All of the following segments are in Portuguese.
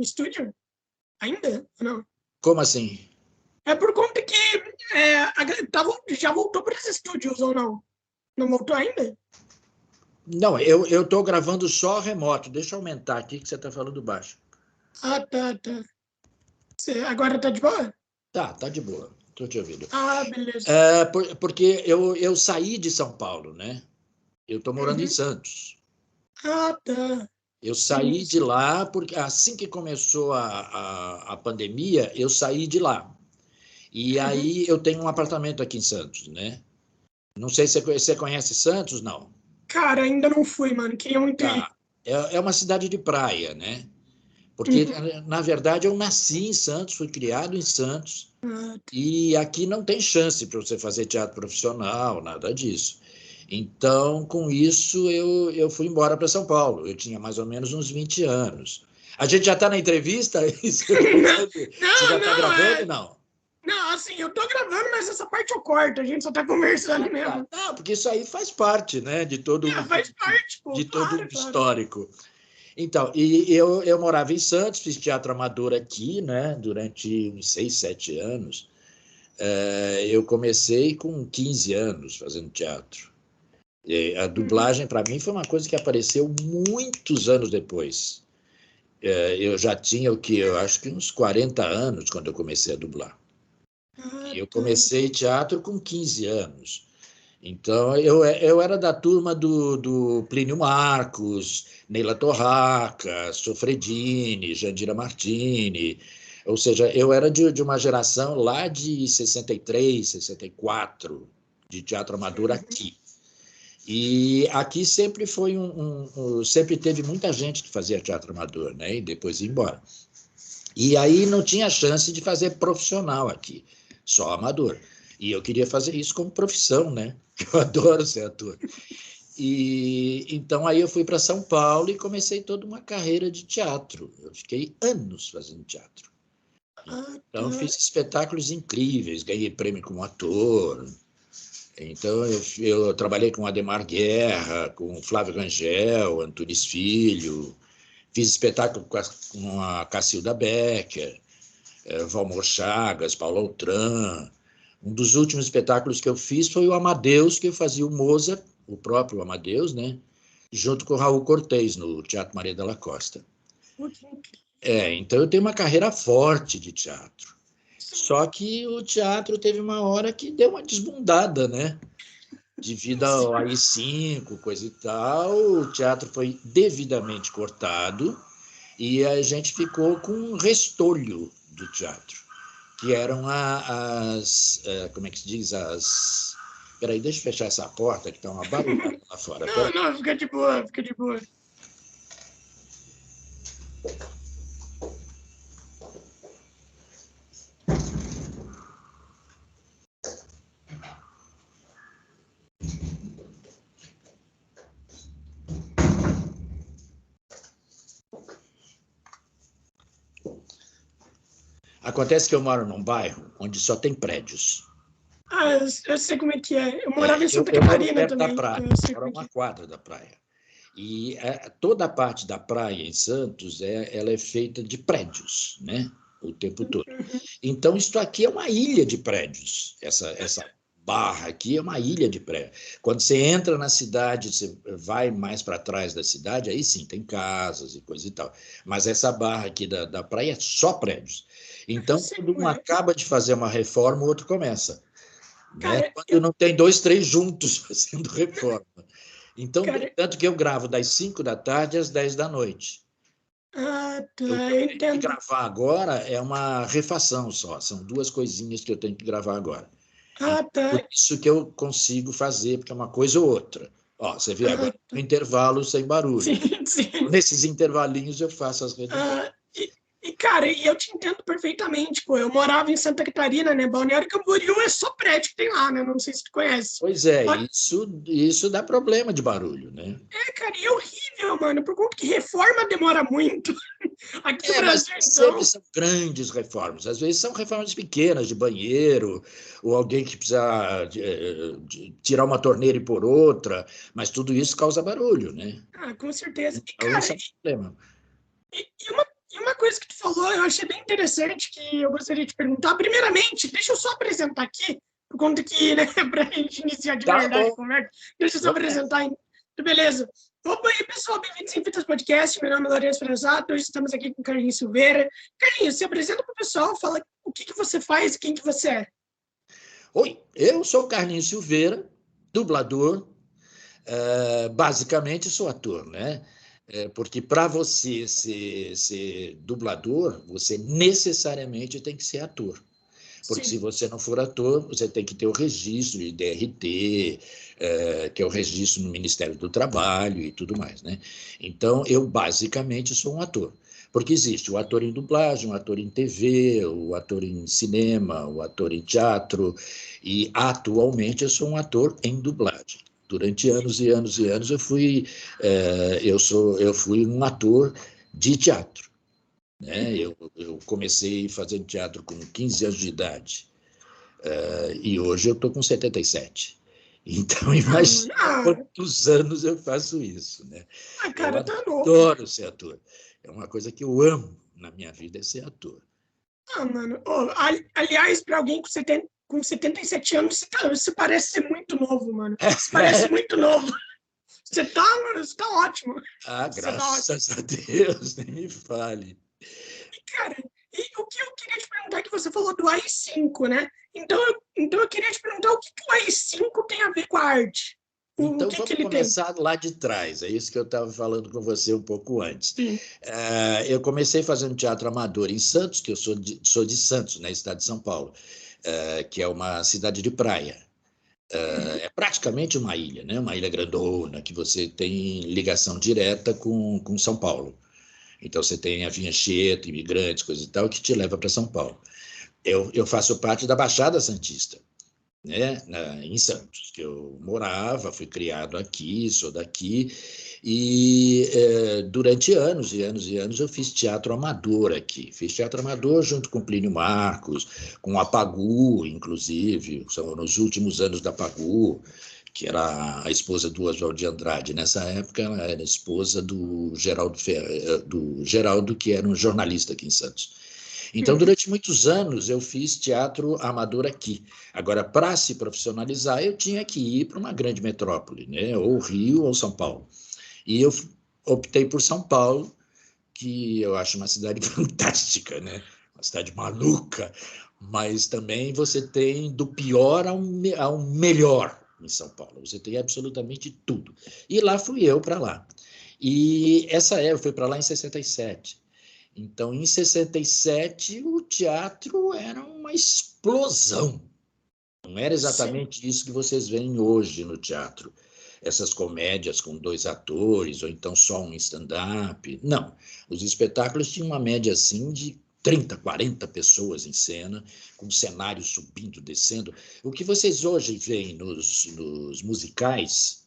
o estúdio? Ainda? Não. Como assim? É por conta que já voltou para os estúdios ou não? Não voltou ainda? Não, eu estou gravando só remoto. Deixa eu aumentar aqui que você está falando baixo. Ah, tá. Agora tá de boa? Tá de boa. Estou te ouvindo. Ah, beleza. Porque eu saí de São Paulo, né? Eu estou morando em Santos. Ah, tá. Eu saí de lá porque assim que começou a pandemia, eu saí de lá. E aí eu tenho um apartamento aqui em Santos, né? Não sei se você conhece Santos, não. Cara, ainda não fui, mano. Queria muito ir. Tá. É uma cidade de praia, né? Porque, Uhum. na verdade, eu nasci em Santos, fui criado em Santos, Ah, tá. e aqui não tem chance para você fazer teatro profissional, nada disso. Então, com isso, eu fui embora para São Paulo. Eu tinha mais ou menos uns 20 anos. A gente já está na entrevista? Você já está gravando? Não. Não, assim, eu tô gravando, mas essa parte eu corto. A gente só tá conversando mesmo. Não, porque isso aí faz parte, né, de todo Faz parte, pô. de todo Claro, um claro. histórico. Então, e eu morava em Santos, fiz teatro amador aqui, né, durante uns 6, 7 anos. Eu comecei com 15 anos fazendo teatro. A dublagem, para mim, foi uma coisa que apareceu muitos anos depois. Eu já tinha eu acho que uns 40 anos quando eu comecei a dublar. Ah, E eu tá. comecei teatro com 15 anos. Então, eu era da turma do Plínio Marcos, Neila Torraca, Sofredini, Jandira Martini. Ou seja, eu era de uma geração lá de 63, 64, de teatro amador aqui. E aqui sempre foi sempre teve muita gente que fazia teatro amador, né? E depois ia embora. E aí não tinha chance de fazer profissional aqui, só amador. E eu queria fazer isso como profissão, né? Eu adoro ser ator. E então aí eu fui para São Paulo e comecei toda uma carreira de teatro. Eu fiquei anos fazendo teatro. Ah, Então tá. fiz espetáculos incríveis, ganhei prêmio como ator. Então eu trabalhei com Ademar Guerra, com Flávio Rangel, Antunes Filho. Fiz espetáculo com a Cacilda Becker, Valmor Chagas, Paulo Outram. Um dos últimos espetáculos que eu fiz foi o Amadeus, que eu fazia o Mozart, o próprio Amadeus, né? Junto com o Raul Cortez, no Teatro Maria da Costa. Então eu tenho uma carreira forte de teatro. Só que o teatro teve uma hora que deu uma desbundada, né? Devido ao AI-5, coisa e tal, o teatro foi devidamente cortado e a gente ficou com um restolho do teatro, que eram como é que se diz? Espera aí, deixa eu fechar essa porta, que está uma barulhada lá fora. Não, fica de boa, fica de boa. Acontece que eu moro num bairro onde só tem prédios. Ah, eu sei como é que é. Eu morava em Santa Eu moro Catarina perto da também, praia, então eu sei moro a como é que uma é. quadra da praia. E toda a parte da praia em Santos, ela é feita de prédios, né? O tempo todo. Então, isto aqui é uma ilha de prédios. Essa barra aqui é uma ilha de prédios. Quando você entra na cidade, você vai mais para trás da cidade, aí sim, tem casas e coisa e tal. Mas essa barra aqui da praia é só prédios. Eu Então, sei quando como um é. acaba de fazer uma reforma, o outro começa. Né? Cara, Quando não tem 2, 3 juntos fazendo reforma. Então, cara, tanto que eu gravo das 5 da tarde às 10 da noite. tá, O que eu eu tenho que entendo. gravar agora é uma refação só, são 2 coisinhas que eu tenho que gravar agora. Ah, tá. Por isso que eu consigo fazer, porque é uma coisa ou outra. Ó, você vê Ah, agora tá. no intervalo sem barulho. Sim, sim. Nesses intervalinhos eu faço as reduções. Cara, eu te entendo perfeitamente, pô. Eu morava em Santa Catarina, né? Balneário Camboriú é só prédio que tem lá, né? Não sei se tu conhece. Pois é, isso dá problema de barulho, né? Cara, e é horrível, mano. Por conta que reforma demora muito. Aqui no Mas Brasil, sempre então. são grandes reformas. Às vezes são reformas pequenas, de banheiro, ou alguém que precisa de tirar uma torneira e pôr outra, mas tudo isso causa barulho, né? Com certeza. E, Então, cara, isso é um problema. e uma coisa que tu falou, eu achei bem interessante, que eu gostaria de perguntar. Primeiramente, deixa eu só apresentar aqui, por conta que, né, para a gente iniciar de Tá verdade a bom. conversa, deixa eu só apresentar. Beleza. Opa aí, pessoal, bem-vindos em Fitas Podcast. Meu nome é Lourenço Fresato, hoje estamos aqui com o Carlinhos Silveira. Carlinhos, se apresenta para o pessoal, fala o que você faz e quem que você é. Oi, eu sou Carlinhos Silveira, dublador. Basicamente sou ator, né? Porque para você ser dublador, você necessariamente tem que ser ator. Porque se Sim. você não for ator, você tem que ter o registro de DRT, que é o registro no Ministério do Trabalho e tudo mais, né? Então, eu basicamente sou um ator. Porque existe o ator em dublagem, o ator em TV, o ator em cinema, o ator em teatro, e atualmente eu sou um ator em dublagem. Durante anos e anos e anos eu fui um ator de teatro, né? Eu comecei fazendo teatro com 15 anos de idade, e hoje eu estou com 77. Então, Ah, mano, imagina quantos anos eu faço isso, né? Eu cara, tá novo. adoro ser ator. É uma coisa que eu amo na minha vida, é ser ator. Ah, mano, aliás, para alguém com 77 anos, você parece ser muito novo, mano. Você parece muito novo. Mano, você tá ótimo. Você tá ótimo. Graças a Deus, nem me fale. Cara, e o que eu queria te perguntar é que você falou do AI-5, né? Então eu queria te perguntar o que o AI-5 tem a ver com a arte? O Então, que vamos ele tem? começar lá de trás. É isso que eu estava falando com você um pouco antes. Sim. Eu comecei fazendo teatro amador em Santos, que eu sou de Santos, na estado de São Paulo, que é uma cidade de praia. É praticamente uma ilha, né? Uma ilha grandona, que você tem ligação direta com São Paulo. Então, você tem avião Anchieta, imigrantes, coisa e tal, que te leva para São Paulo. Eu faço parte da Baixada Santista, né, em Santos, que eu morava, fui criado aqui, sou daqui, e durante anos e anos e anos eu fiz teatro amador aqui. Fiz teatro amador junto com Plínio Marcos, com a Pagu, inclusive, são nos últimos anos da Pagu, que era a esposa do Oswald de Andrade. Nessa época, ela era esposa do Geraldo, que era um jornalista aqui em Santos. Então, durante muitos anos, eu fiz teatro amador aqui. Agora, para se profissionalizar, eu tinha que ir para uma grande metrópole, né? Ou Rio ou São Paulo. E eu optei por São Paulo, que eu acho uma cidade fantástica, né? Uma cidade maluca, mas também você tem do pior ao melhor em São Paulo. Você tem absolutamente tudo. E lá fui eu para lá. E eu fui para lá em 67. Então, em 67, o teatro era uma explosão. Não era Sim. exatamente isso que vocês veem hoje no teatro. Essas comédias com 2 atores, ou então só um stand-up. Não. Os espetáculos tinham uma média assim de 30, 40 pessoas em cena, com cenário subindo, descendo. O que vocês hoje veem nos musicais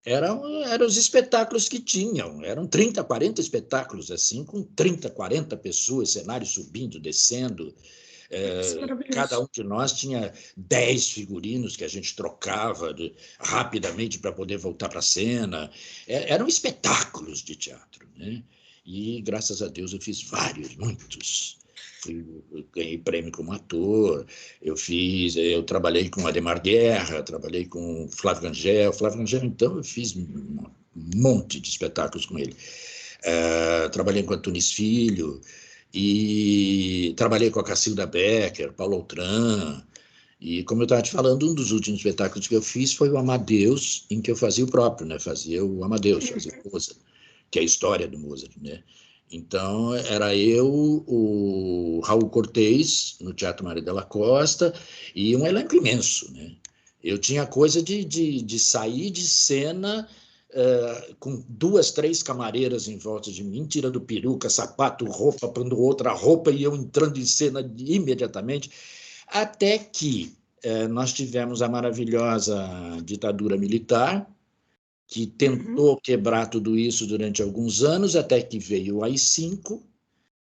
eram os espetáculos que tinham, eram 30, 40 espetáculos assim, com 30, 40 pessoas, cenário subindo, descendo. Isso é Cada maravilhoso. um de nós tinha 10 figurinos que a gente trocava rapidamente para poder voltar para a cena. Eram espetáculos de teatro, né? E, graças a Deus, eu fiz vários, muitos. Eu ganhei prêmio como ator, eu trabalhei com Ademar Guerra, trabalhei com Flávio Rangel. Flávio Rangel, então, eu fiz um monte de espetáculos com ele. Trabalhei com Antunes Filho, e trabalhei com a Cacilda Becker, Paulo Outram, e como eu estava te falando, um dos últimos espetáculos que eu fiz foi o Amadeus, em que eu fazia o próprio, né? Fazia o Amadeus, fazia o Mozart, que é a história do Mozart, né? Então, era eu, o Raul Cortez, no Teatro Maria della Costa, e um elenco imenso, né? Eu tinha coisa de sair de cena com 2, 3 camareiras em volta de mim, tirando peruca, sapato, roupa, pondo outra roupa, e eu entrando em cena imediatamente, até que nós tivemos a maravilhosa ditadura militar, que tentou quebrar tudo isso durante alguns anos, até que veio o AI-5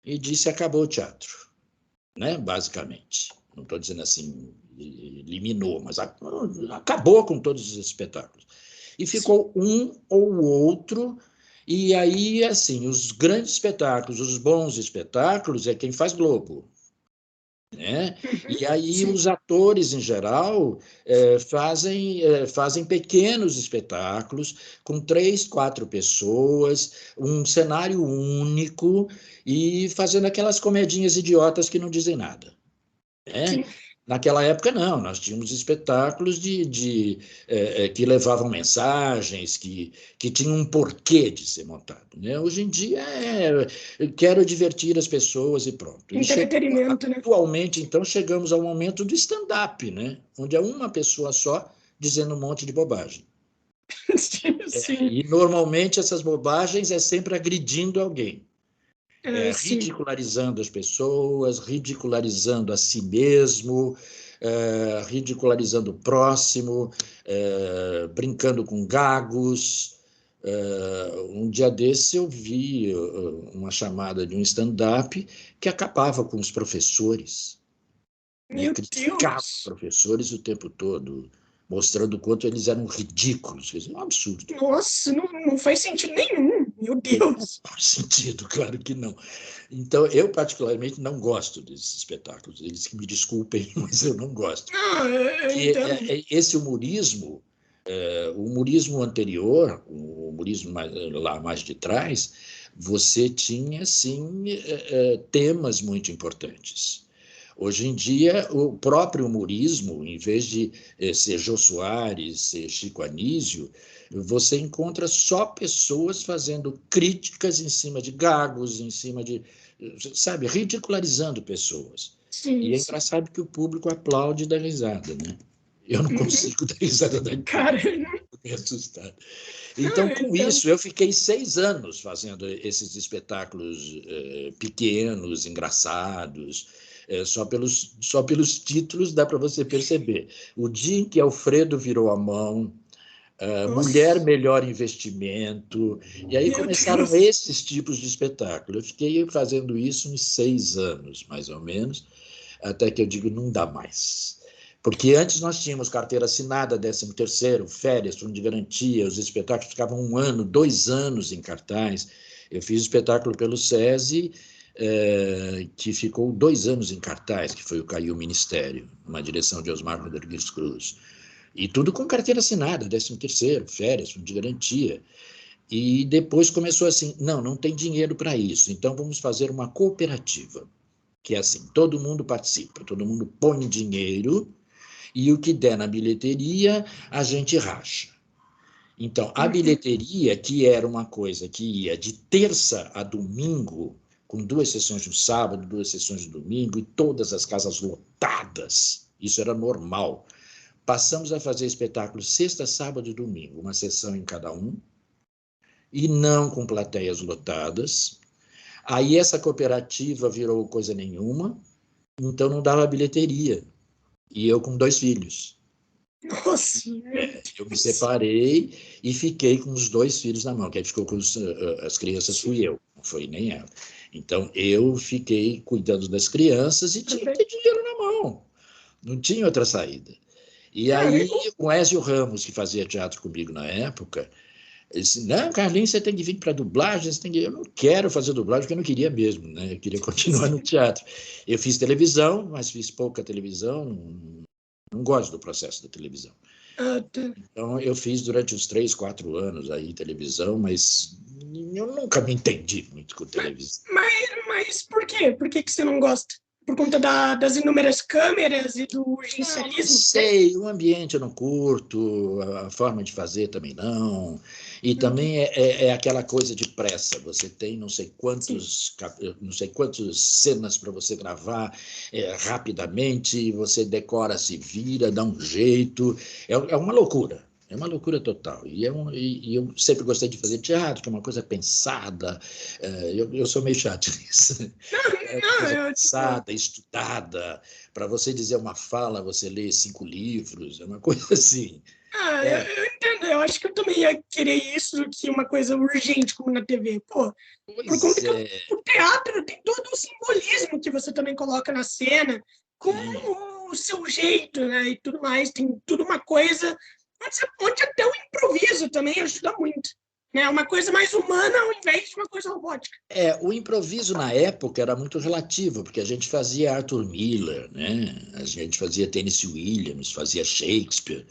e disse: acabou o teatro, né? Basicamente. Não estou dizendo assim, eliminou, mas acabou com todos os espetáculos. E ficou um ou outro E aí, assim, os grandes espetáculos, os bons espetáculos, é quem faz Globo. Né? E aí Sim. os atores, em geral, fazem pequenos espetáculos com 3, 4 pessoas, um cenário único e fazendo aquelas comedinhas idiotas que não dizem nada. Né? Sim. Naquela época, não, nós tínhamos espetáculos que levavam mensagens, que tinham um porquê de ser montado. Né? Hoje em dia, quero divertir as pessoas e pronto. Entretenimento, né? Atualmente, então, chegamos ao momento do stand-up, né? Onde é uma pessoa só dizendo um monte de bobagem. Sim. E, normalmente, essas bobagens é sempre agredindo alguém. Sim. Ridicularizando as pessoas, ridicularizando a si mesmo, ridicularizando o próximo, brincando com gagos. Um dia desse eu vi uma chamada de um stand-up que acabava com os professores, né? Meu Criticava os Deus! professores o tempo todo, mostrando o quanto eles eram ridículos. Quer dizer, um absurdo. Nossa, não faz sentido nenhum. Meu Não Deus! faz sentido, claro que não. Então, eu particularmente não gosto desses espetáculos. Eles que me desculpem, mas eu não gosto. Ah, eu Que entendo. esse humorismo, o humorismo anterior, o humorismo mais de trás, você tinha, sim, temas muito importantes. Hoje em dia, o próprio humorismo, em vez de ser Jô Soares, ser Chico Anísio, você encontra só pessoas fazendo críticas em cima de gagos, em cima de, sabe, ridicularizando pessoas. E Sim, é sim. engraçado que o público aplaude e dá risada, né? Eu não Uhum. consigo dar risada daquilo, Cara, fiquei assustado. não, Então, eu com entendo. isso, eu fiquei 6 anos fazendo esses espetáculos pequenos, engraçados. Só pelos títulos dá para você perceber. O dia em que Alfredo virou a mão, Mulher Nossa, Melhor Investimento, e aí meu começaram Deus. esses tipos de espetáculo. Eu fiquei fazendo isso uns 6 anos, mais ou menos, até que eu digo, não dá mais. Porque antes nós tínhamos carteira assinada, 13º, férias, fundo de garantia, os espetáculos ficavam 1 ano, 2 anos em cartaz. Eu fiz espetáculo pelo SESI, que ficou 2 anos em cartaz, que foi o Caiu Ministério, uma direção de Osmar Rodrigues Cruz. E tudo com carteira assinada, 13º, férias, fundo de garantia. E depois começou assim, não tem dinheiro para isso, então vamos fazer uma cooperativa, que é assim, todo mundo participa, todo mundo põe dinheiro e o que der na bilheteria, a gente racha. Então, a Uhum. bilheteria, que era uma coisa que ia de terça a domingo, com 2 sessões no sábado, 2 sessões no domingo, e todas as casas lotadas, isso era normal. Passamos a fazer espetáculos sexta, sábado e domingo, uma sessão em cada um, e não com plateias lotadas. Aí essa cooperativa virou coisa nenhuma, então não dava bilheteria. E eu com 2 filhos. Nossa, meu Eu me Deus. separei e fiquei com os 2 filhos na mão. Quem ficou com as crianças Sim, fui eu, não foi nem ela. Então, eu fiquei cuidando das crianças e tinha que também. ter dinheiro na mão. Não tinha outra saída. E Cara, aí, o Ézio Ramos, que fazia teatro comigo na época, ele disse, não, Carlinhos, você tem que vir para dublagem, você tem que... Eu não quero fazer dublagem, porque eu não queria mesmo, né? Eu queria continuar no teatro. Eu fiz televisão, mas fiz pouca televisão, não gosto do processo da televisão. tá. Então, eu fiz durante uns 3, 4 anos aí televisão, mas eu nunca me entendi muito com Mas, televisão. mas por quê? Por que que você não gosta? Por conta das inúmeras câmeras e do Não urgencialismo? sei, o ambiente eu não curto, a forma de fazer também não. E Uhum. também é aquela coisa de pressa. Você tem Sim. não sei quantas cenas para você gravar rapidamente, você decora, se vira, dá um jeito. É uma loucura. É uma loucura total. E eu sempre gostei de fazer teatro, que é uma coisa pensada. Eu sou meio chato nisso. Não, É uma não, coisa pensada, estudada. Para você dizer uma fala, você lê 5 livros, é uma coisa assim. É, eu entendo. Eu acho que eu também ia querer isso do que uma coisa urgente como na TV. Pô, por conta pois que é, o teatro tem todo o simbolismo que você também coloca na cena, com sim, o seu jeito, né, e tudo mais. Tem tudo uma coisa onde até o improviso também ajuda muito. né? Uma coisa mais humana ao invés de uma coisa robótica. O improviso na época era muito relativo, porque a gente fazia Arthur Miller, né? A gente fazia Tennessee Williams, fazia Shakespeare.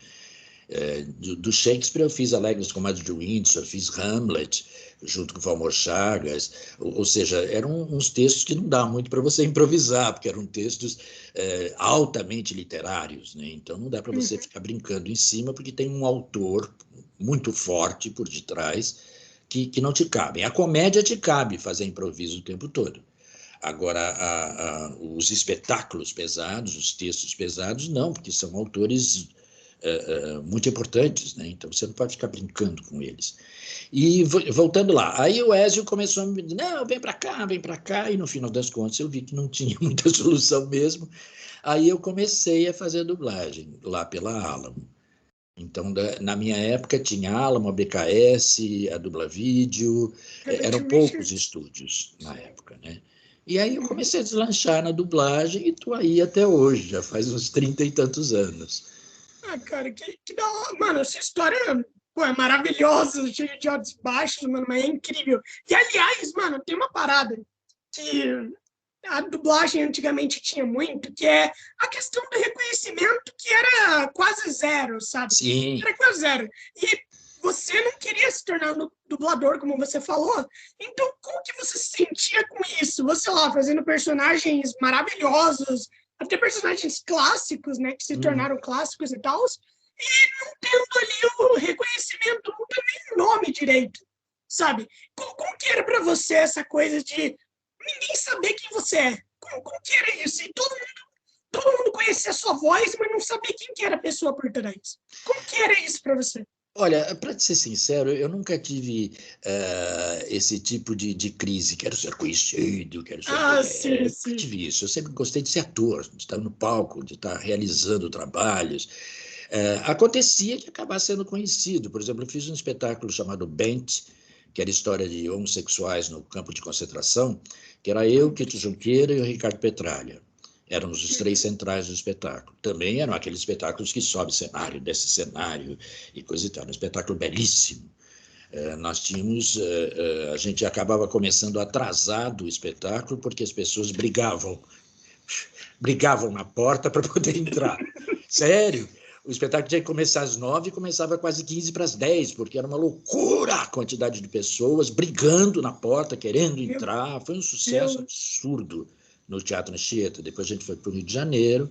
Do Shakespeare eu fiz Alegres com Madre de Windsor, fiz Hamlet, junto com o Valmor Chagas, ou seja, eram uns textos que não dá muito para você improvisar, porque eram textos altamente literários, né? Então não dá para você ficar brincando em cima, porque tem um autor muito forte por detrás que não te cabe. A comédia te cabe fazer improviso o tempo todo. Agora, os espetáculos pesados, os textos pesados, não, porque são autores muito importantes, né? Então você não pode ficar brincando com eles. E voltando lá, aí o Ézio começou a me dizer, não, vem para cá, e no final das contas eu vi que não tinha muita solução mesmo. Aí eu comecei a fazer dublagem lá pela Alamo. Então, na minha época, tinha a Alamo, a BKS, a Dublavídeo, eram poucos estúdios na época, né? E aí eu comecei a deslanchar na dublagem e estou aí até hoje, já faz uns 30 e tantos anos. Cara, que da hora. Mano, essa história, pô, é maravilhosa, cheia de altos e baixos, mano, mas é incrível. E, aliás, mano, tem uma parada que a dublagem antigamente tinha muito, que é a questão do reconhecimento, que era quase zero, sabe? Sim. Era quase zero. E você não queria se tornar dublador, como você falou. Então, como que você se sentia com isso? Você lá, fazendo personagens maravilhosos, até personagens clássicos, né, que se tornaram clássicos e tal, e não tendo ali o reconhecimento, não tendo nem o nome direito, sabe? Como que era para você essa coisa de ninguém saber quem você é? Como que era isso? E todo mundo conhecia a sua voz, mas não sabia quem que era a pessoa por trás. Como que era isso para você? Olha, para ser sincero, eu nunca tive esse tipo de crise. Quero ser conhecido, quero ser... Sim, nunca sim. tive isso. Eu sempre gostei de ser ator, de estar no palco, de estar realizando trabalhos. Acontecia de acabar sendo conhecido. Por exemplo, eu fiz um espetáculo chamado Bent, que era história de homossexuais no campo de concentração, que era eu, Quito Junqueira e o Ricardo Petralha. Éramos os três centrais do espetáculo. Também eram aqueles espetáculos que sobe cenário, desce cenário e coisa e tal. Um espetáculo belíssimo. Nós tínhamos... a gente acabava começando atrasado o espetáculo porque as pessoas brigavam na porta para poder entrar. Sério? O espetáculo tinha que começar às 9 e começava quase 15 para as 10, porque era uma loucura a quantidade de pessoas brigando na porta, querendo entrar. Foi um sucesso absurdo no Teatro Anchieta. Depois a gente foi para o Rio de Janeiro,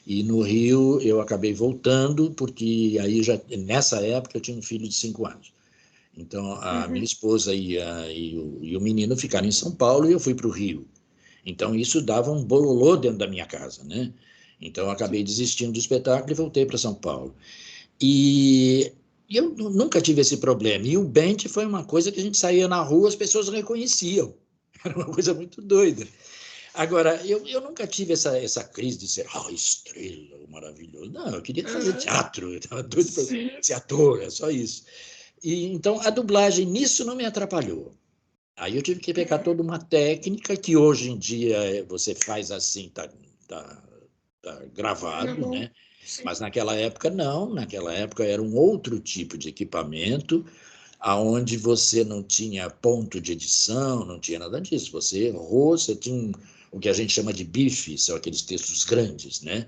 e no Rio eu acabei voltando, porque aí já nessa época eu tinha um filho de 5 anos. Então a minha esposa e o menino ficaram em São Paulo e eu fui para o Rio. Então isso dava um bololô dentro da minha casa, né? Então eu acabei desistindo do espetáculo e voltei para São Paulo. E eu nunca tive esse problema. E o Bent foi uma coisa que a gente saía na rua, as pessoas reconheciam. Era uma coisa muito doida. Agora, eu nunca tive essa crise de ser estrela, maravilhoso. Não, eu queria fazer teatro, eu estava doido para ser ator, é só isso. E, então, a dublagem nisso não me atrapalhou. Aí eu tive que pegar toda uma técnica que hoje em dia você faz assim, tá gravado, né? Mas naquela época não, naquela época era um outro tipo de equipamento, aonde você não tinha ponto de edição, não tinha nada disso. Você errou, você tinha o que a gente chama de bife, são aqueles textos grandes, né?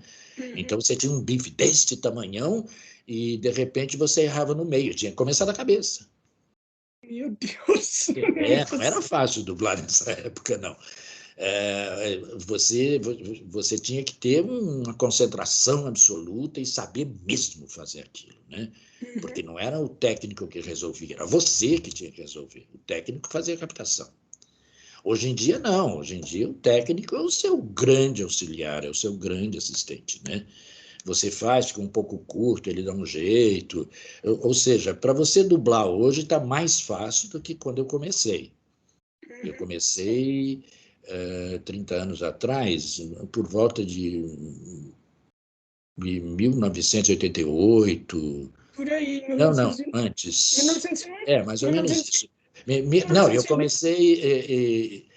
Então você tinha um bife deste tamanhão e de repente você errava no meio, tinha que começar da cabeça. Meu Deus! Não era fácil dublar nessa época, não. Você tinha que ter uma concentração absoluta e saber mesmo fazer aquilo, né? Porque não era o técnico que resolvia, era você que tinha que resolver. O técnico fazia a captação. Hoje em dia, não. Hoje em dia, o técnico é o seu grande auxiliar, é o seu grande assistente, né? Você faz, fica um pouco curto, ele dá um jeito. Ou seja, para você dublar hoje está mais fácil do que quando eu comecei. Eu comecei 30 anos atrás, por volta de 1988. Por aí, Não, 1900, antes. 1900, Mais ou menos isso. Não, 1900,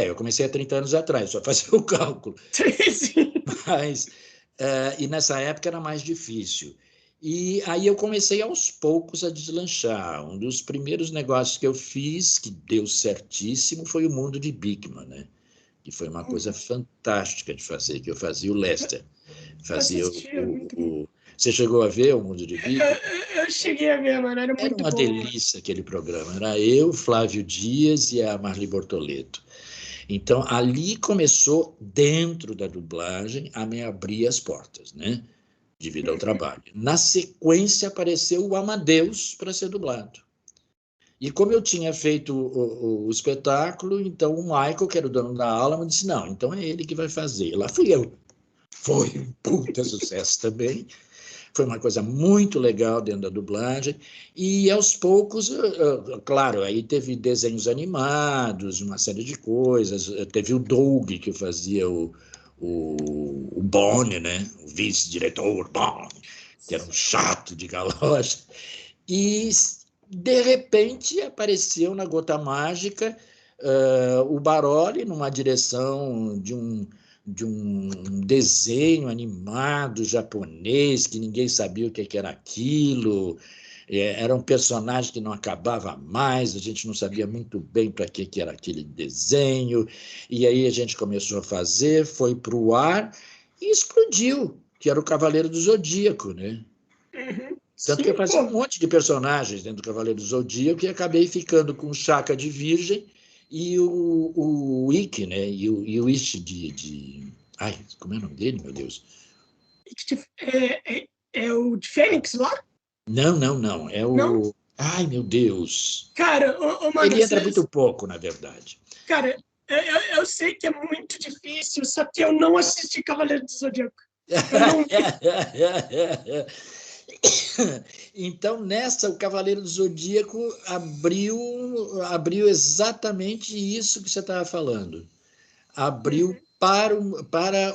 eu comecei há 30 anos atrás, só fazer o cálculo. sim. Mas, e nessa época era mais difícil. E aí eu comecei aos poucos a deslanchar. Um dos primeiros negócios que eu fiz, que deu certíssimo, foi o Mundo de Bigman, né? Que foi uma coisa fantástica de fazer, que eu fazia o Lester. Fazia Assistia, muito bom. Você chegou a ver o Mundo de Bigman? Eu cheguei a ver, mano, era Era muito uma bom. delícia aquele programa. Era eu, Flávio Dias e a Marli Bortoleto. Então, ali começou, dentro da dublagem, a me abrir as portas, né? Devido ao trabalho. Na sequência, apareceu o Amadeus para ser dublado. E como eu tinha feito o espetáculo, então o Michael, que era o dono da aula, me disse, não, então é ele que vai fazer. Lá fui eu. Foi um puta sucesso também. Foi uma coisa muito legal dentro da dublagem. E, aos poucos, claro, aí teve desenhos animados, uma série de coisas. Teve o Doug, que fazia o Bonnie, né? O vice-diretor Bonnie, que era um chato de galocha. E, de repente, apareceu na Gota Mágica o Baroli, numa direção de um desenho animado japonês, que ninguém sabia o que era aquilo. Era um personagem que não acabava mais, a gente não sabia muito bem para que era aquele desenho. E aí a gente começou a fazer, foi para o ar e explodiu, que era o Cavaleiro do Zodíaco, né? Uhum. Tanto que eu Sim, fazia um pô. monte de personagens dentro do Cavaleiro do Zodíaco e acabei ficando com o Chaka de Virgem e o Ikki, né? E o Ishi Ai, como é o nome dele, meu Deus? É o de Fênix lá? Não, não, não. É Não? o... Ai, meu Deus. Cara, mano, Ele entra muito pouco, na verdade. cara, eu sei que é muito difícil, só que eu não assisti Cavaleiro do Zodíaco. Eu não vi. Então, nessa, o Cavaleiro do Zodíaco abriu exatamente isso que você estava falando. Abriu para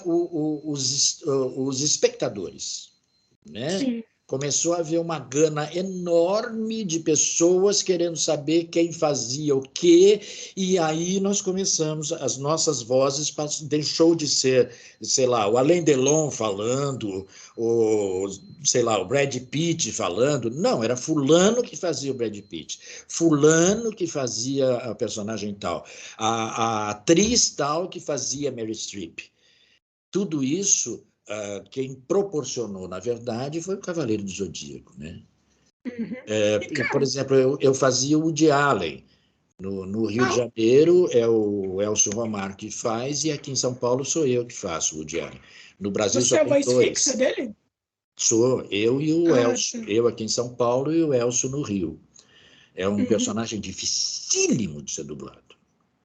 os espectadores, né? Sim. Começou a haver uma gana enorme de pessoas querendo saber quem fazia o quê, e aí nós começamos, as nossas vozes deixou de ser, sei lá, o Alain Delon falando, o, sei lá, o Brad Pitt falando. Não, era fulano que fazia o Brad Pitt, fulano que fazia a personagem tal, a atriz tal que fazia Meryl Streep. Tudo isso, quem proporcionou, na verdade, foi o Cavaleiro do Zodíaco, né? Uhum. E, Por cara, exemplo, eu fazia o Woody Allen. No Rio de ah, Janeiro é o Elcio Romar que faz, e aqui em São Paulo sou eu que faço o Woody Allen. No Brasil você só é a tem voz fixa dois. dele? Sou eu e o Ah, Elcio. tá. Eu aqui em São Paulo e o Elcio no Rio. É um Uhum. personagem dificílimo de ser dublado.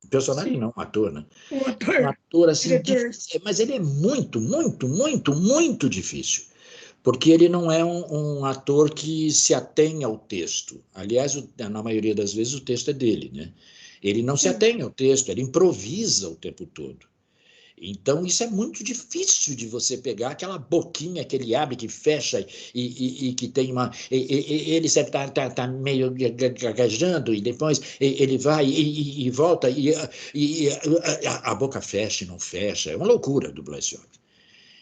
Personagem Sim. não, um ator, né? Um Um ator, ator assim diretor. difícil, mas ele é muito, muito, muito, muito difícil, porque ele não é um ator que se atém ao texto. Aliás, na maioria das vezes o texto é dele, né? Ele não se Sim. atém ao texto, ele improvisa o tempo todo. Então, isso é muito difícil de você pegar aquela boquinha que ele abre, que fecha e que tem uma. Ele sempre está meio gaguejando e depois ele vai e volta e a boca fecha e não fecha. É uma loucura dublar esse homem.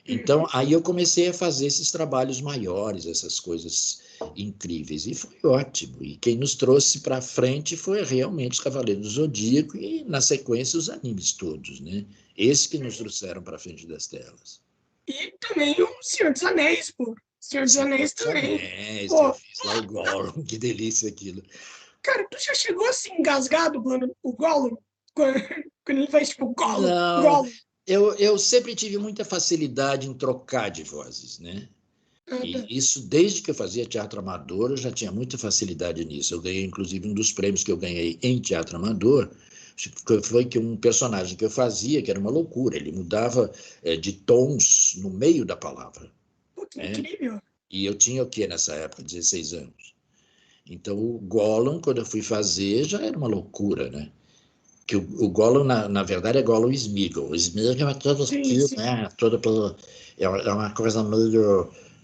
Então, Uhum. aí eu comecei a fazer esses trabalhos maiores, essas coisas incríveis, e foi ótimo. E quem nos trouxe para frente foi realmente os Cavaleiros do Zodíaco e, na sequência, os animes todos, né? Esses que nos trouxeram para frente das telas. E também o Senhor dos Anéis, pô. Senhor dos Senhor Anéis dos também. Anéis, eu Pô, fiz lá o Gollum, que delícia aquilo. cara, tu já chegou assim, engasgado, mano, o Gollum? Quando, quando ele faz tipo Gollum, Não, Gollum. eu sempre tive muita facilidade em trocar de vozes, né? Ah, tá. E isso, desde que eu fazia teatro amador, eu já tinha muita facilidade nisso. Eu ganhei, inclusive, um dos prêmios que eu ganhei em teatro amador foi que um personagem que eu fazia, que era uma loucura, ele mudava de tons no meio da palavra, Pô, que né? incrível. E eu tinha o quê nessa época? 16 anos. Então, o Gollum, quando eu fui fazer, já era uma loucura, né? Que o Gollum, na verdade, é Gollum Smeagol. O Smeagol é todo Sim, aqui, sim. né? Todo pelo, é uma coisa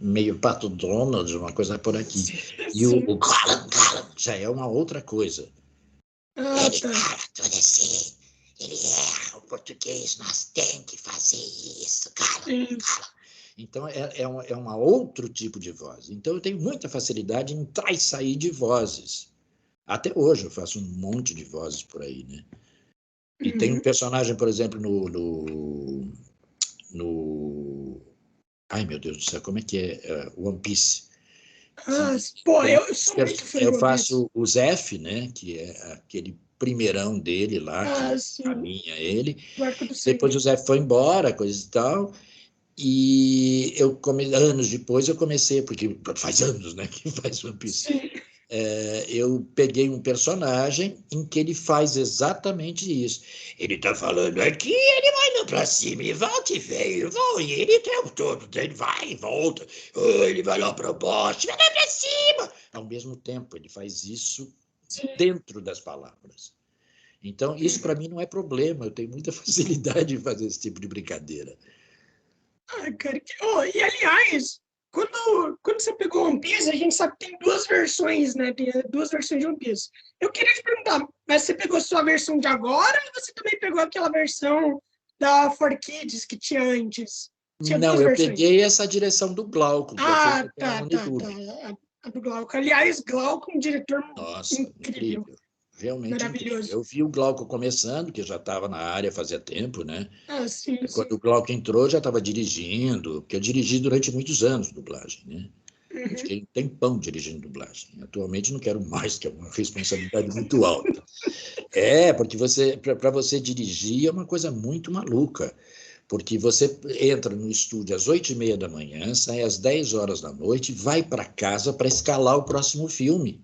meio Pato Donald, uma coisa por aqui. Sim, E o sim. Gollum já é uma outra coisa. Ah, Ele tá. fala tudo assim, ele erra o português, nós temos que fazer isso, Gollum, Sim. Gollum. Então, é um outro tipo de voz. Então, eu tenho muita facilidade em entrar e sair de vozes. Até hoje eu faço um monte de vozes por aí, né? E tem um personagem, por exemplo, no... Ai, meu Deus do céu, como é que é? One Piece. Pô, eu sou muito fã de Eu One Piece. faço o Zef, né? Que é aquele primeirão dele lá, que Sim. caminha ele. Do Arco do Depois o Sangue. Zef foi embora, coisa e tal. E anos depois eu comecei, porque faz anos, né, que faz One Piece. Sim. Eu peguei um personagem em que ele faz exatamente isso. Ele está falando aqui, ele vai lá para cima, ele volta e vem, e ele o tempo todo, ele vai e volta, ele vai lá para baixo, vai lá para cima. Ao mesmo tempo, ele faz isso dentro das palavras. Então, isso para mim não é problema, eu tenho muita facilidade em fazer esse tipo de brincadeira. Cara, e aliás, quando você pegou One Piece, a gente sabe que tem duas versões, né? Tem duas versões de One Piece. Eu queria te perguntar, mas você pegou sua versão de agora ou você também pegou aquela versão da 4Kids que tinha antes? Tinha Não, duas eu versões. peguei essa direção do Glauco, que é feita pela Tá. Unitube. A do Glauco. Aliás, Glauco, um diretor Nossa, incrível, incrível. Realmente incrível. maravilhoso. Eu vi o Glauco começando, que já estava na área fazia tempo, né? Sim. Quando o Glauco entrou, já estava dirigindo, porque eu dirigi durante muitos anos dublagem, né? Eu fiquei um tempão dirigindo dublagem. Atualmente não quero mais, que é uma responsabilidade muito alta. Porque para você dirigir é uma coisa muito maluca, porque você entra no estúdio às 8h30 da manhã, sai às 10 horas da noite, vai para casa para escalar o próximo filme.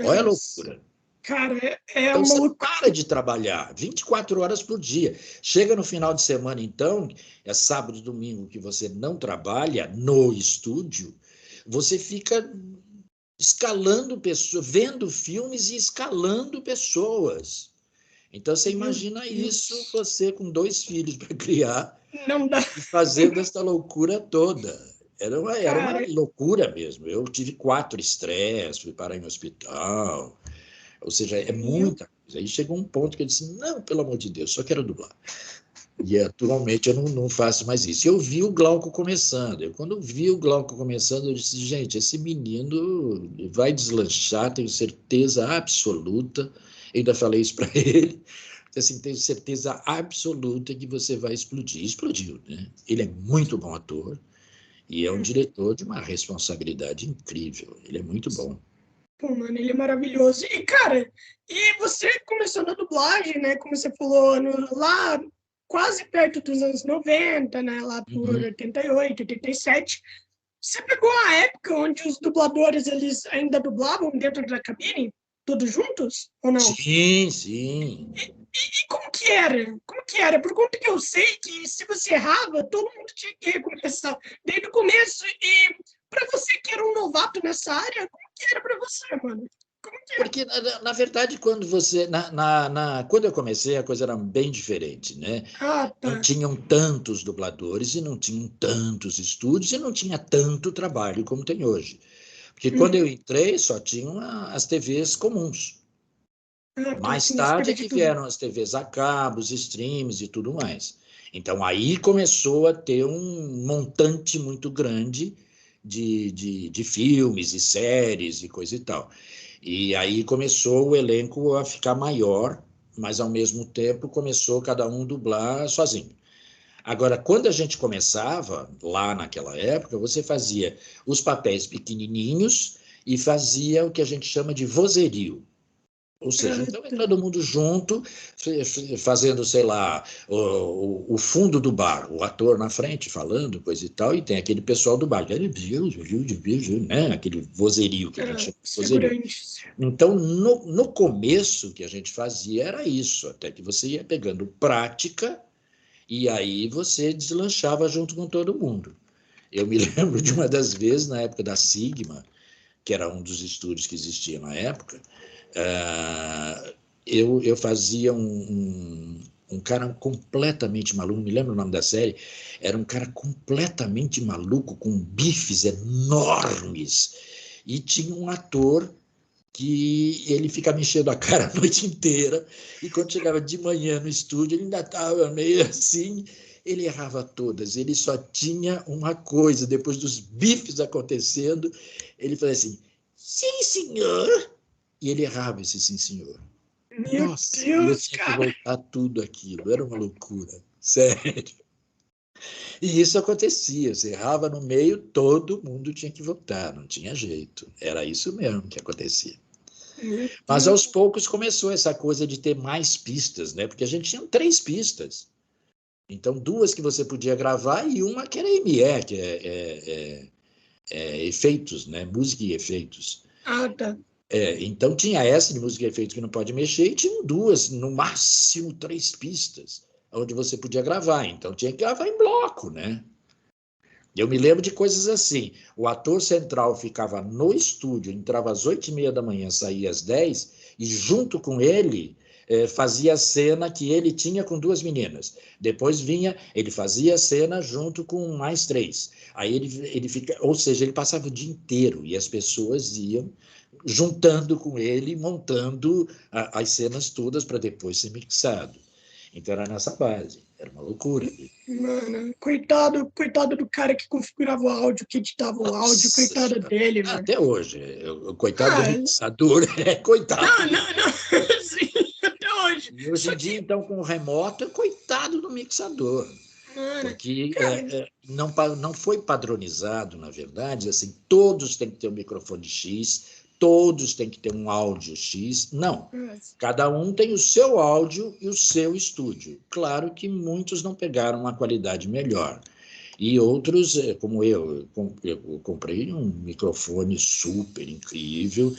Olha a loucura. Cara, é Então uma você loucura. para de trabalhar 24 horas por dia. Chega no final de semana, então, é sábado e domingo que você não trabalha no estúdio, você fica escalando pessoas, vendo filmes e escalando pessoas. Então você imagina isso, você com 2 filhos para criar Não dá. e fazendo essa loucura toda. Era uma Cara, loucura mesmo. Eu tive 4 estresses, fui parar em hospital. Ou seja, é muita coisa. Aí chegou um ponto que eu disse, não, pelo amor de Deus, só quero dublar. E atualmente eu não faço mais isso. Eu vi o Glauco começando. Quando vi o Glauco começando, eu disse, gente, esse menino vai deslanchar, tenho certeza absoluta. Eu ainda falei isso para ele. Assim, tenho certeza absoluta que você vai explodir. Explodiu, né? Ele é muito bom ator e é um diretor de uma responsabilidade incrível. Ele é muito bom. pô, mano, ele é maravilhoso. E, cara, você começou na dublagem, né? Como você falou, lá quase perto dos anos 90, né? Lá por Uhum. 88, 87. Você pegou a época onde os dubladores, eles ainda dublavam dentro da cabine? Todos juntos? Ou não? Sim, sim. E como que era? Como que era? Por conta que eu sei que se você errava, todo mundo tinha que recomeçar desde o começo. E para você que era um novato nessa área, como que era para você, mano? Como que era? Porque, na verdade, quando você. Quando eu comecei, a coisa era bem diferente, né? Não Tá. tinham tantos dubladores e não tinham tantos estúdios e não tinha tanto trabalho como tem hoje. Porque quando eu entrei, só tinham as TVs comuns. Tá, Mais sim, as tarde TV é de que tubo. vieram as TVs a cabo, os streams e tudo mais. Então, aí começou a ter um montante muito grande de filmes e séries e coisa e tal. E aí começou o elenco a ficar maior, mas ao mesmo tempo começou cada um dublar sozinho. Agora, quando a gente começava, lá naquela época, você fazia os papéis pequenininhos e fazia o que a gente chama de vozerio. Ou seja, então é Tá. todo mundo junto, fazendo, sei lá, o fundo do bar, o ator na frente falando, coisa e tal, e tem aquele pessoal do bar, né? Aquele vozerio que a gente chama de Os vozerio. figurantes. Então, no começo, o que a gente fazia era isso, até que você ia pegando prática e aí você deslanchava junto com todo mundo. Eu me lembro de uma das vezes, na época da Sigma, que era um dos estúdios que existia na época, eu fazia um cara completamente maluco, não me lembro o nome da série, era um cara completamente maluco, com bifes enormes, e tinha um ator que ele fica mexendo a cara a noite inteira, e quando chegava de manhã no estúdio, ele ainda estava meio assim, ele errava todas. Ele só tinha uma coisa, depois dos bifes acontecendo, ele falou assim, sim, senhor. E ele errava esse sim, senhor. Meu Nossa, e eu Deus, tinha que cara. voltar tudo aquilo. Era uma loucura, sério. E isso acontecia, você errava no meio, todo mundo tinha que votar, não tinha jeito. Era isso mesmo que acontecia. Meu Mas Deus. aos poucos começou essa coisa de ter mais pistas, né? Porque a gente tinha 3 pistas. Então, 2 que você podia gravar e uma que era ME, que é efeitos, né? Música e efeitos. Ah, tá. Então, tinha essa de música e efeitos que não pode mexer, e tinha 2, no máximo 3 pistas, onde você podia gravar. Então, tinha que gravar em bloco, né? Eu me lembro de coisas assim. O ator central ficava no estúdio, entrava às 8h30 da manhã, saía às 10, e junto com ele fazia a cena que ele tinha com 2 meninas. Depois vinha, ele fazia a cena junto com mais 3. Aí ele fica, ou seja, ele passava o dia inteiro e as pessoas iam juntando com ele, montando as cenas todas para depois ser mixado. Então era nessa base, era uma loucura. Mano, coitado do cara que configurava o áudio, que editava o áudio, Nossa, coitado dele, mano. até hoje, coitado do Ah, mixador, coitado não, dele. não, não. Sim, até hoje. E hoje Só em dia, que, então, com o remoto, coitado do mixador, mano, porque cara, não foi padronizado, na verdade, assim, todos têm que ter um microfone X, todos têm que ter um áudio X, não. nossa, Cada um tem o seu áudio e o seu estúdio. Claro que muitos não pegaram uma qualidade melhor. E outros, como eu comprei um microfone super incrível,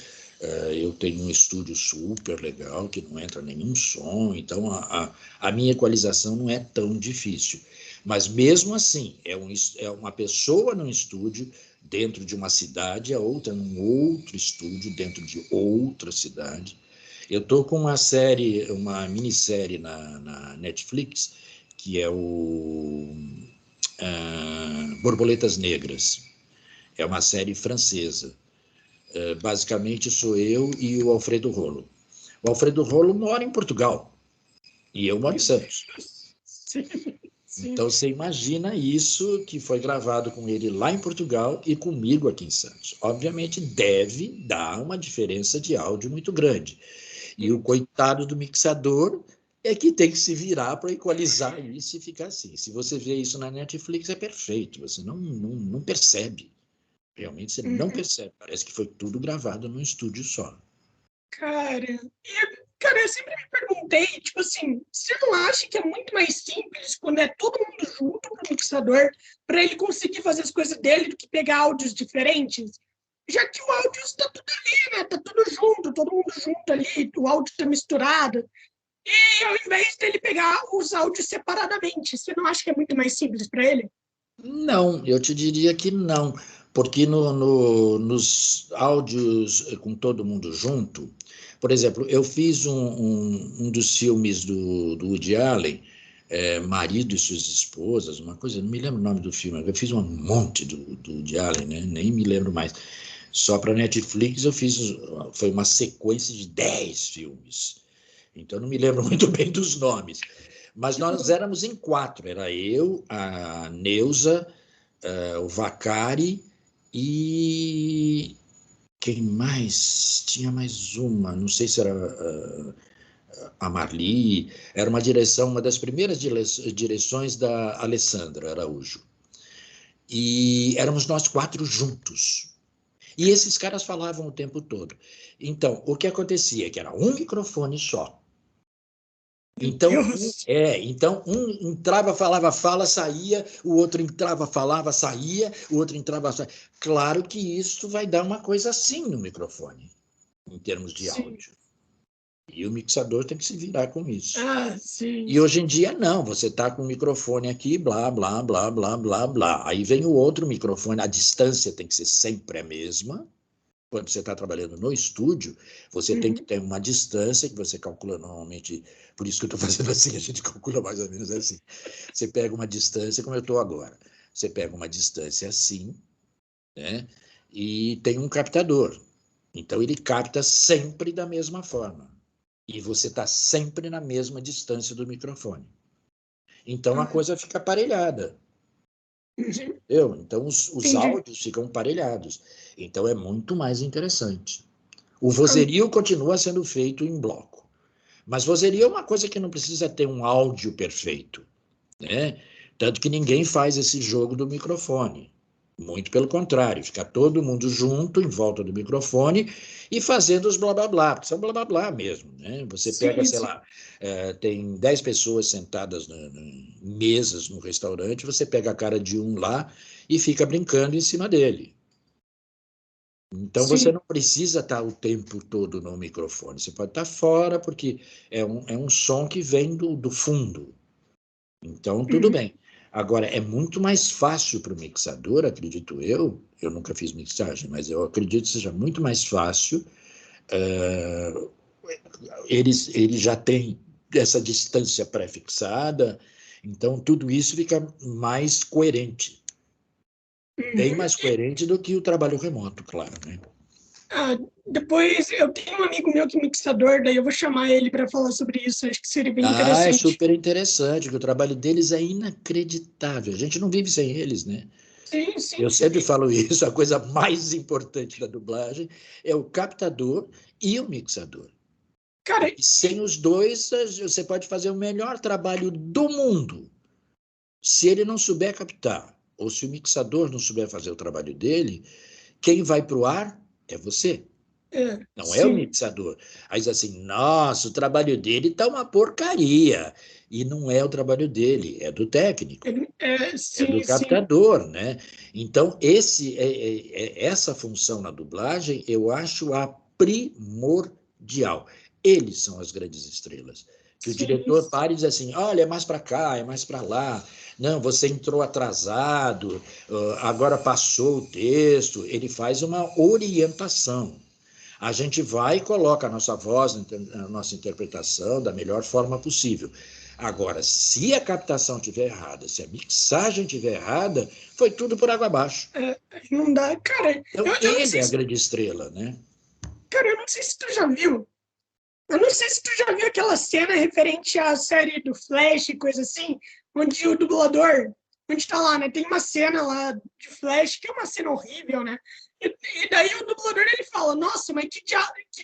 eu tenho um estúdio super legal, que não entra nenhum som, então a minha equalização não é tão difícil. Mas mesmo assim, é uma pessoa num estúdio dentro de uma cidade, a outra num outro estúdio dentro de outra cidade. Eu estou com uma minissérie na Netflix, que é o Borboletas Negras. É uma série francesa. Basicamente sou eu e o Alfredo Rolo. O Alfredo Rolo mora em Portugal e eu moro em meu Santos. Deus. Sim, sim. Então você imagina isso que foi gravado com ele lá em Portugal e comigo aqui em Santos. Obviamente deve dar uma diferença de áudio muito grande. E o coitado do mixador é que tem que se virar para equalizar isso e ficar assim. Se você vê isso na Netflix, é perfeito. Você não percebe. Realmente você não percebe. Parece que foi tudo gravado num estúdio só. Cara, eu sempre me perguntei, tipo assim, você não acha que é muito mais simples quando é todo mundo junto no mixador para ele conseguir fazer as coisas dele do que pegar áudios diferentes? Já que o áudio está tudo ali, né? Tá tudo junto, todo mundo junto ali, o áudio está misturado. E ao invés dele pegar os áudios separadamente, você não acha que é muito mais simples para ele? Não, eu te diria que não, porque nos áudios com todo mundo junto, por exemplo, eu fiz um dos filmes do Woody Allen, Marido e Suas Esposas, uma coisa, não me lembro o nome do filme, eu fiz um monte do Woody Allen, né? Nem me lembro mais. Só para Netflix eu fiz, foi uma sequência de 10 filmes. Então não me lembro muito bem dos nomes. Mas nós éramos em 4, era eu, a Neuza, o Vacari e quem mais? Tinha mais uma, não sei se era a Marli, era uma das primeiras direções da Alessandra Araújo. E éramos nós 4 juntos. E esses caras falavam o tempo todo. Então, o que acontecia? Que era um microfone só. Meu Então, Deus! então um entrava, falava, fala, saía, o outro entrava, falava, saía, o outro entrava, saía. Claro que isso vai dar uma coisa assim no microfone, em termos de Sim. áudio. E o mixador tem que se virar com isso. Ah, sim. E hoje em dia, não, você está com o microfone aqui, blá, blá, blá, blá, blá, blá. Aí vem o outro microfone, a distância tem que ser sempre a mesma. Quando você está trabalhando no estúdio, você tem que Uhum. ter uma distância que você calcula normalmente, por isso que eu estou fazendo assim, a gente calcula mais ou menos assim. Você pega uma distância, como eu estou agora, você pega uma distância assim, né? E tem um captador. Então ele capta sempre da mesma forma. E você está sempre na mesma distância do microfone. Então a coisa fica aparelhada. Entendeu? Então os Entendi. áudios ficam aparelhados. Então é muito mais interessante. O vozerio continua sendo feito em bloco. Mas vozerio é uma coisa que não precisa ter um áudio perfeito, né? Tanto que ninguém faz esse jogo do microfone. Muito pelo contrário, fica todo mundo junto em volta do microfone e fazendo os blá blá blá, porque são blá blá blá mesmo, né? Você pega, Sim, sei sim. lá, tem 10 pessoas sentadas em mesas no restaurante, você pega a cara de um lá e fica brincando em cima dele. Então você Sim. não precisa estar o tempo todo no microfone, você pode estar fora, porque é um som que vem do fundo. Então, tudo Uhum. bem. Agora, é muito mais fácil para o mixador, acredito eu nunca fiz mixagem, mas eu acredito que seja muito mais fácil. eh, ele já tem essa distância pré-fixada, então tudo isso fica mais coerente, bem Uhum. mais coerente do que o trabalho remoto, claro, né? Ah, depois eu tenho um amigo meu que é mixador, daí eu vou chamar ele para falar sobre isso. Acho que seria bem Ah, é interessante. super interessante, que o trabalho deles é inacreditável. A gente não vive sem eles, né? Sim, sim. Eu sempre falo isso, a coisa mais importante da dublagem é o captador e o mixador. Cara, Porque sem os dois, você pode fazer o melhor trabalho do mundo. Se ele não souber captar, ou se o mixador não souber fazer o trabalho dele, quem vai para o ar é você, não é o sim. mixador. Aí diz assim, nossa, o trabalho dele está uma porcaria. E não é o trabalho dele, é do técnico. É do Sim, sim. captador, né? Então, essa função na dublagem eu acho a primordial. Eles são as grandes estrelas. Que o Sim, diretor pare e diz assim: olha, é mais para cá, é mais para lá. Não, você entrou atrasado, agora passou o texto. Ele faz uma orientação. A gente vai e coloca a nossa voz, a nossa interpretação da melhor forma possível. Agora, se a captação estiver errada, se a mixagem estiver errada, foi tudo por água abaixo. não dá. Cara, Então, eu não ele sei é a se, grande estrela, né? cara, eu não sei se tu já viu. Eu não sei se tu já viu aquela cena referente à série do Flash e coisa assim, onde o dublador, onde tá lá, né? Tem uma cena lá de Flash, que é uma cena horrível, né? E daí o dublador ele fala, nossa, mas que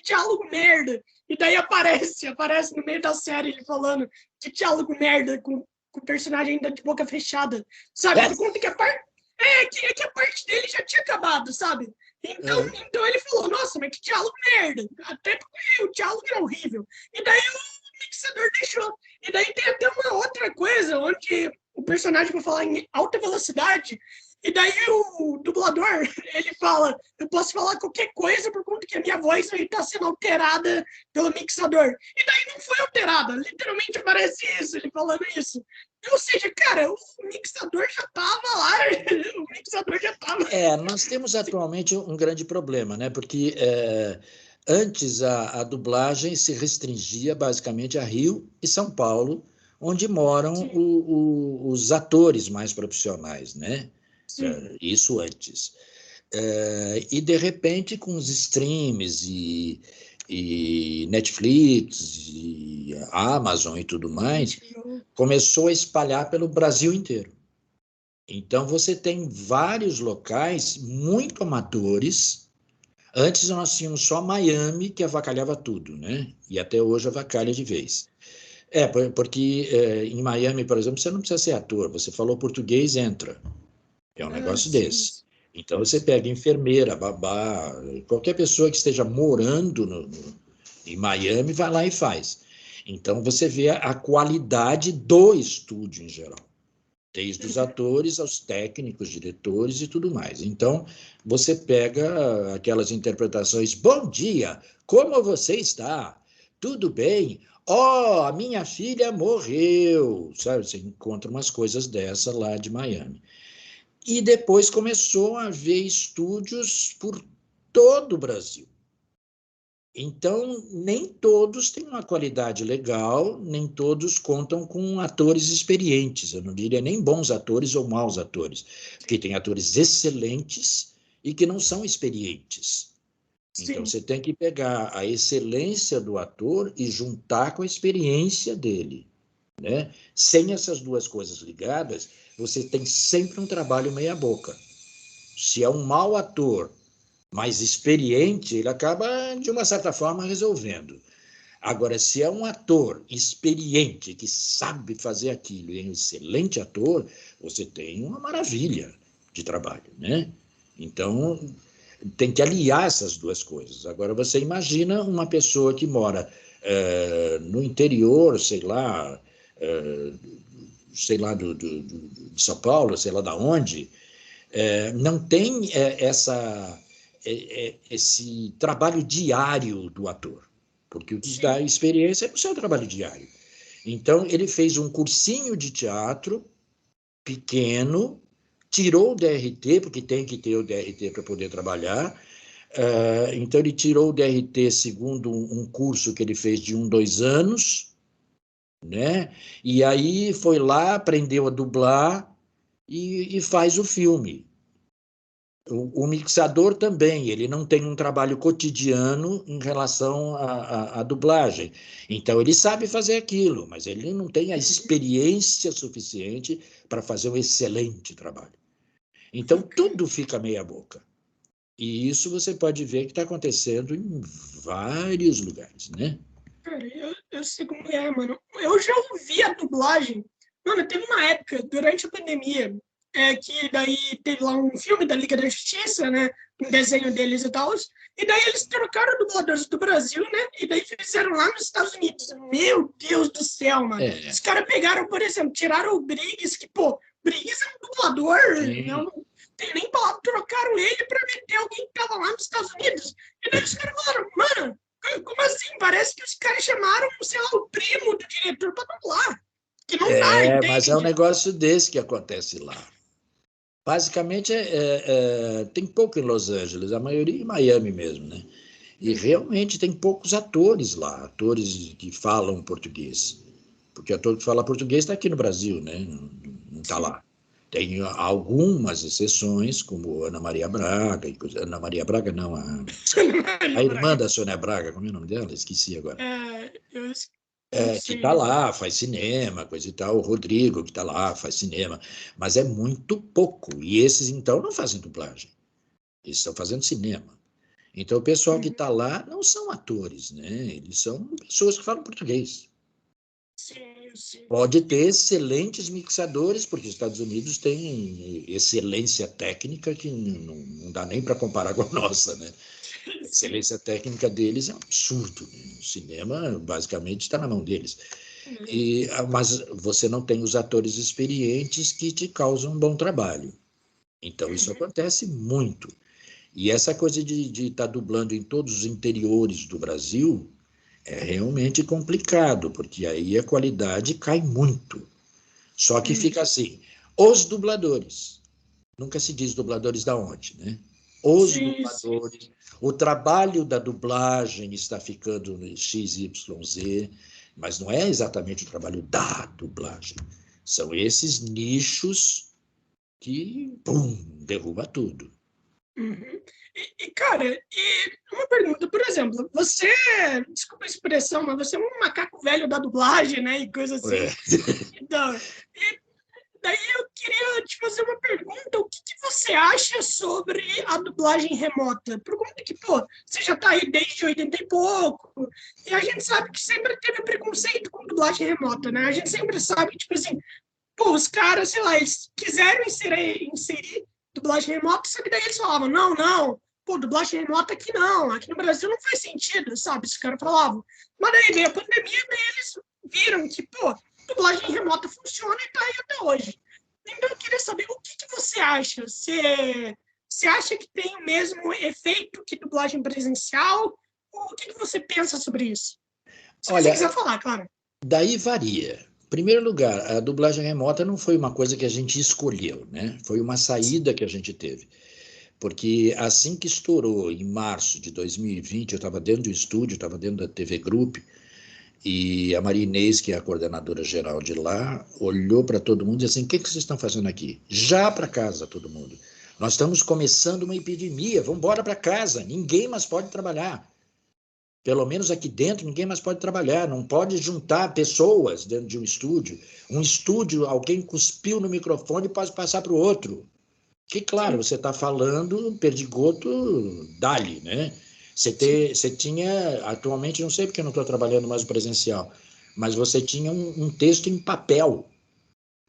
diálogo merda. E daí aparece no meio da série ele falando que diálogo merda com o personagem ainda de boca fechada, sabe? É. Por conta que que a parte dele já tinha acabado, sabe? Uhum. Então ele falou, nossa, mas que diálogo merda. Até porque o diálogo era horrível. E daí o mixador deixou. E daí tem até uma outra coisa, onde o personagem vai falar em alta velocidade, e daí o dublador, ele fala, eu posso falar qualquer coisa por conta que a minha voz está sendo alterada pelo mixador. E daí não foi alterada, literalmente aparece isso, ele falando isso. Ou seja, cara, o mixador já tava lá, o mixador já tava. Nós temos atualmente um grande problema, né? Porque antes a dublagem se restringia basicamente a Rio e São Paulo, onde moram Sim, os atores mais profissionais, né? sim. Isso antes. E de repente, com os streams e Netflix e Amazon e tudo mais, HBO. começou a espalhar pelo Brasil inteiro. Então, você tem vários locais muito amadores. Antes nós tínhamos só Miami que avacalhava tudo, né? E até hoje avacalha Sim. de vez. Porque em Miami, por exemplo, você não precisa ser ator. Você falou português, entra. É um negócio Sim. desse. Então você pega enfermeira, babá, qualquer pessoa que esteja morando em Miami, vai lá e faz. Então você vê a qualidade do estúdio em geral, desde os atores aos técnicos, diretores e tudo mais. Então você pega aquelas interpretações: bom dia, como você está? Tudo bem? Oh, a minha filha morreu, sabe? Você encontra umas coisas dessa lá de Miami. E depois começou a haver estúdios por todo o Brasil. Então, nem todos têm uma qualidade legal, nem todos contam com atores experientes. Eu não diria nem bons atores ou maus atores, porque tem atores excelentes e que não são experientes. Então, Sim. você tem que pegar a excelência do ator e juntar com a experiência dele. né? Sem essas duas coisas ligadas, você tem sempre um trabalho meia-boca. Se é um mau ator, mais experiente, ele acaba, de uma certa forma, resolvendo. Agora, se é um ator experiente, que sabe fazer aquilo, e é um excelente ator, você tem uma maravilha de trabalho, né? Então, tem que aliar essas duas coisas. Agora, você imagina uma pessoa que mora no interior, sei lá de São Paulo, sei lá de onde, não tem esse trabalho diário do ator, porque o que Sim. dá experiência é o seu trabalho diário. Então, ele fez um cursinho de teatro pequeno, tirou o DRT, porque tem que ter o DRT para poder trabalhar. Então, ele tirou o DRT segundo um curso que ele fez de 2 anos, né? E aí foi lá, aprendeu a dublar e faz o filme. O mixador também, ele não tem um trabalho cotidiano em relação à dublagem. Então, ele sabe fazer aquilo, mas ele não tem a experiência suficiente para fazer um excelente trabalho. Então, tudo fica meia boca. E isso você pode ver que está acontecendo em vários lugares, né? Cara, eu sei como é, mano. Eu já ouvi a dublagem. Mano, teve uma época, durante a pandemia, que daí teve lá um filme da Liga da Justiça, né? Um desenho deles e tal. E daí eles trocaram dubladores do Brasil, né? E daí fizeram lá nos Estados Unidos. Meu Deus do céu, mano. Os caras pegaram, por exemplo, tiraram o Briggs, que, pô, Briggs é um dublador, não tem nem palavra, trocaram ele pra meter alguém que tava lá nos Estados Unidos. E daí os caras falaram, mano, como assim? Parece que os caras chamaram, sei lá, o primo do diretor para dublar. Que não dá, entende? Mas é um negócio desse que acontece lá. Basicamente, tem pouco em Los Angeles, a maioria em Miami mesmo, né? E realmente tem poucos atores lá, atores que falam português. Porque ator que fala português está aqui no Brasil, né? Não está lá. Tem algumas exceções, como Ana Maria Braga, Ana Maria Braga não, a irmã da Sônia Braga, como é o nome dela? Esqueci agora. Eu Que está lá, faz cinema, coisa e tal. O Rodrigo, que está lá, faz cinema. Mas é muito pouco. E esses, então, não fazem dublagem. Eles estão fazendo cinema. Então, o pessoal que está lá não são atores, né? Eles são pessoas que falam português. Sim. Pode ter excelentes mixadores, porque os Estados Unidos têm excelência técnica que não dá nem para comparar com a nossa, né? A excelência técnica deles é um absurdo. Né? O cinema, basicamente, está na mão deles. Mas você não tem os atores experientes que te causam um bom trabalho. Então, isso acontece muito. E essa coisa de estar dublando em todos os interiores do Brasil é realmente complicado, porque aí a qualidade cai muito. Só que fica assim, os dubladores, nunca se diz dubladores da onde, né? Os dubladores, o trabalho da dublagem está ficando no XYZ, mas não é exatamente o trabalho da dublagem. São esses nichos que, pum, derruba tudo. Cara, uma pergunta, por exemplo, você, desculpa a expressão, mas você é um macaco velho da dublagem, né, e coisa assim. Então, daí eu queria te fazer uma pergunta, o que você acha sobre a dublagem remota? Por conta que, pô, você já tá aí desde 80 e pouco, e a gente sabe que sempre teve preconceito com dublagem remota, né? A gente sempre sabe, tipo assim, pô, os caras, sei lá, eles quiseram inserir dublagem remota, só que daí eles falavam, não, pô, dublagem remota aqui no Brasil não faz sentido, sabe? Os caras falavam. Mas daí veio a pandemia, daí eles viram que, pô, dublagem remota funciona e tá aí até hoje. Então eu queria saber o que você acha? Você acha que tem o mesmo efeito que dublagem presencial? Ou o que você pensa sobre isso? Se você quiser falar, claro. Daí varia. Em primeiro lugar, a dublagem remota não foi uma coisa que a gente escolheu, né? Foi uma saída que a gente teve. Porque assim que estourou, em março de 2020, eu estava dentro do estúdio, estava dentro da TV Group, e a Maria Inês, que é a coordenadora geral de lá, olhou para todo mundo e disse assim, o que vocês estão fazendo aqui? Já para casa, todo mundo. Nós estamos começando uma epidemia, vamos embora para casa, ninguém mais pode trabalhar. Pelo menos aqui dentro, ninguém mais pode trabalhar, não pode juntar pessoas dentro de um estúdio. Um estúdio, alguém cuspiu no microfone e pode passar para o outro. Que, claro, você está falando, perdigoto, dali, né? Você tinha, atualmente, não sei porque eu não estou trabalhando mais no presencial, mas você tinha um texto em papel,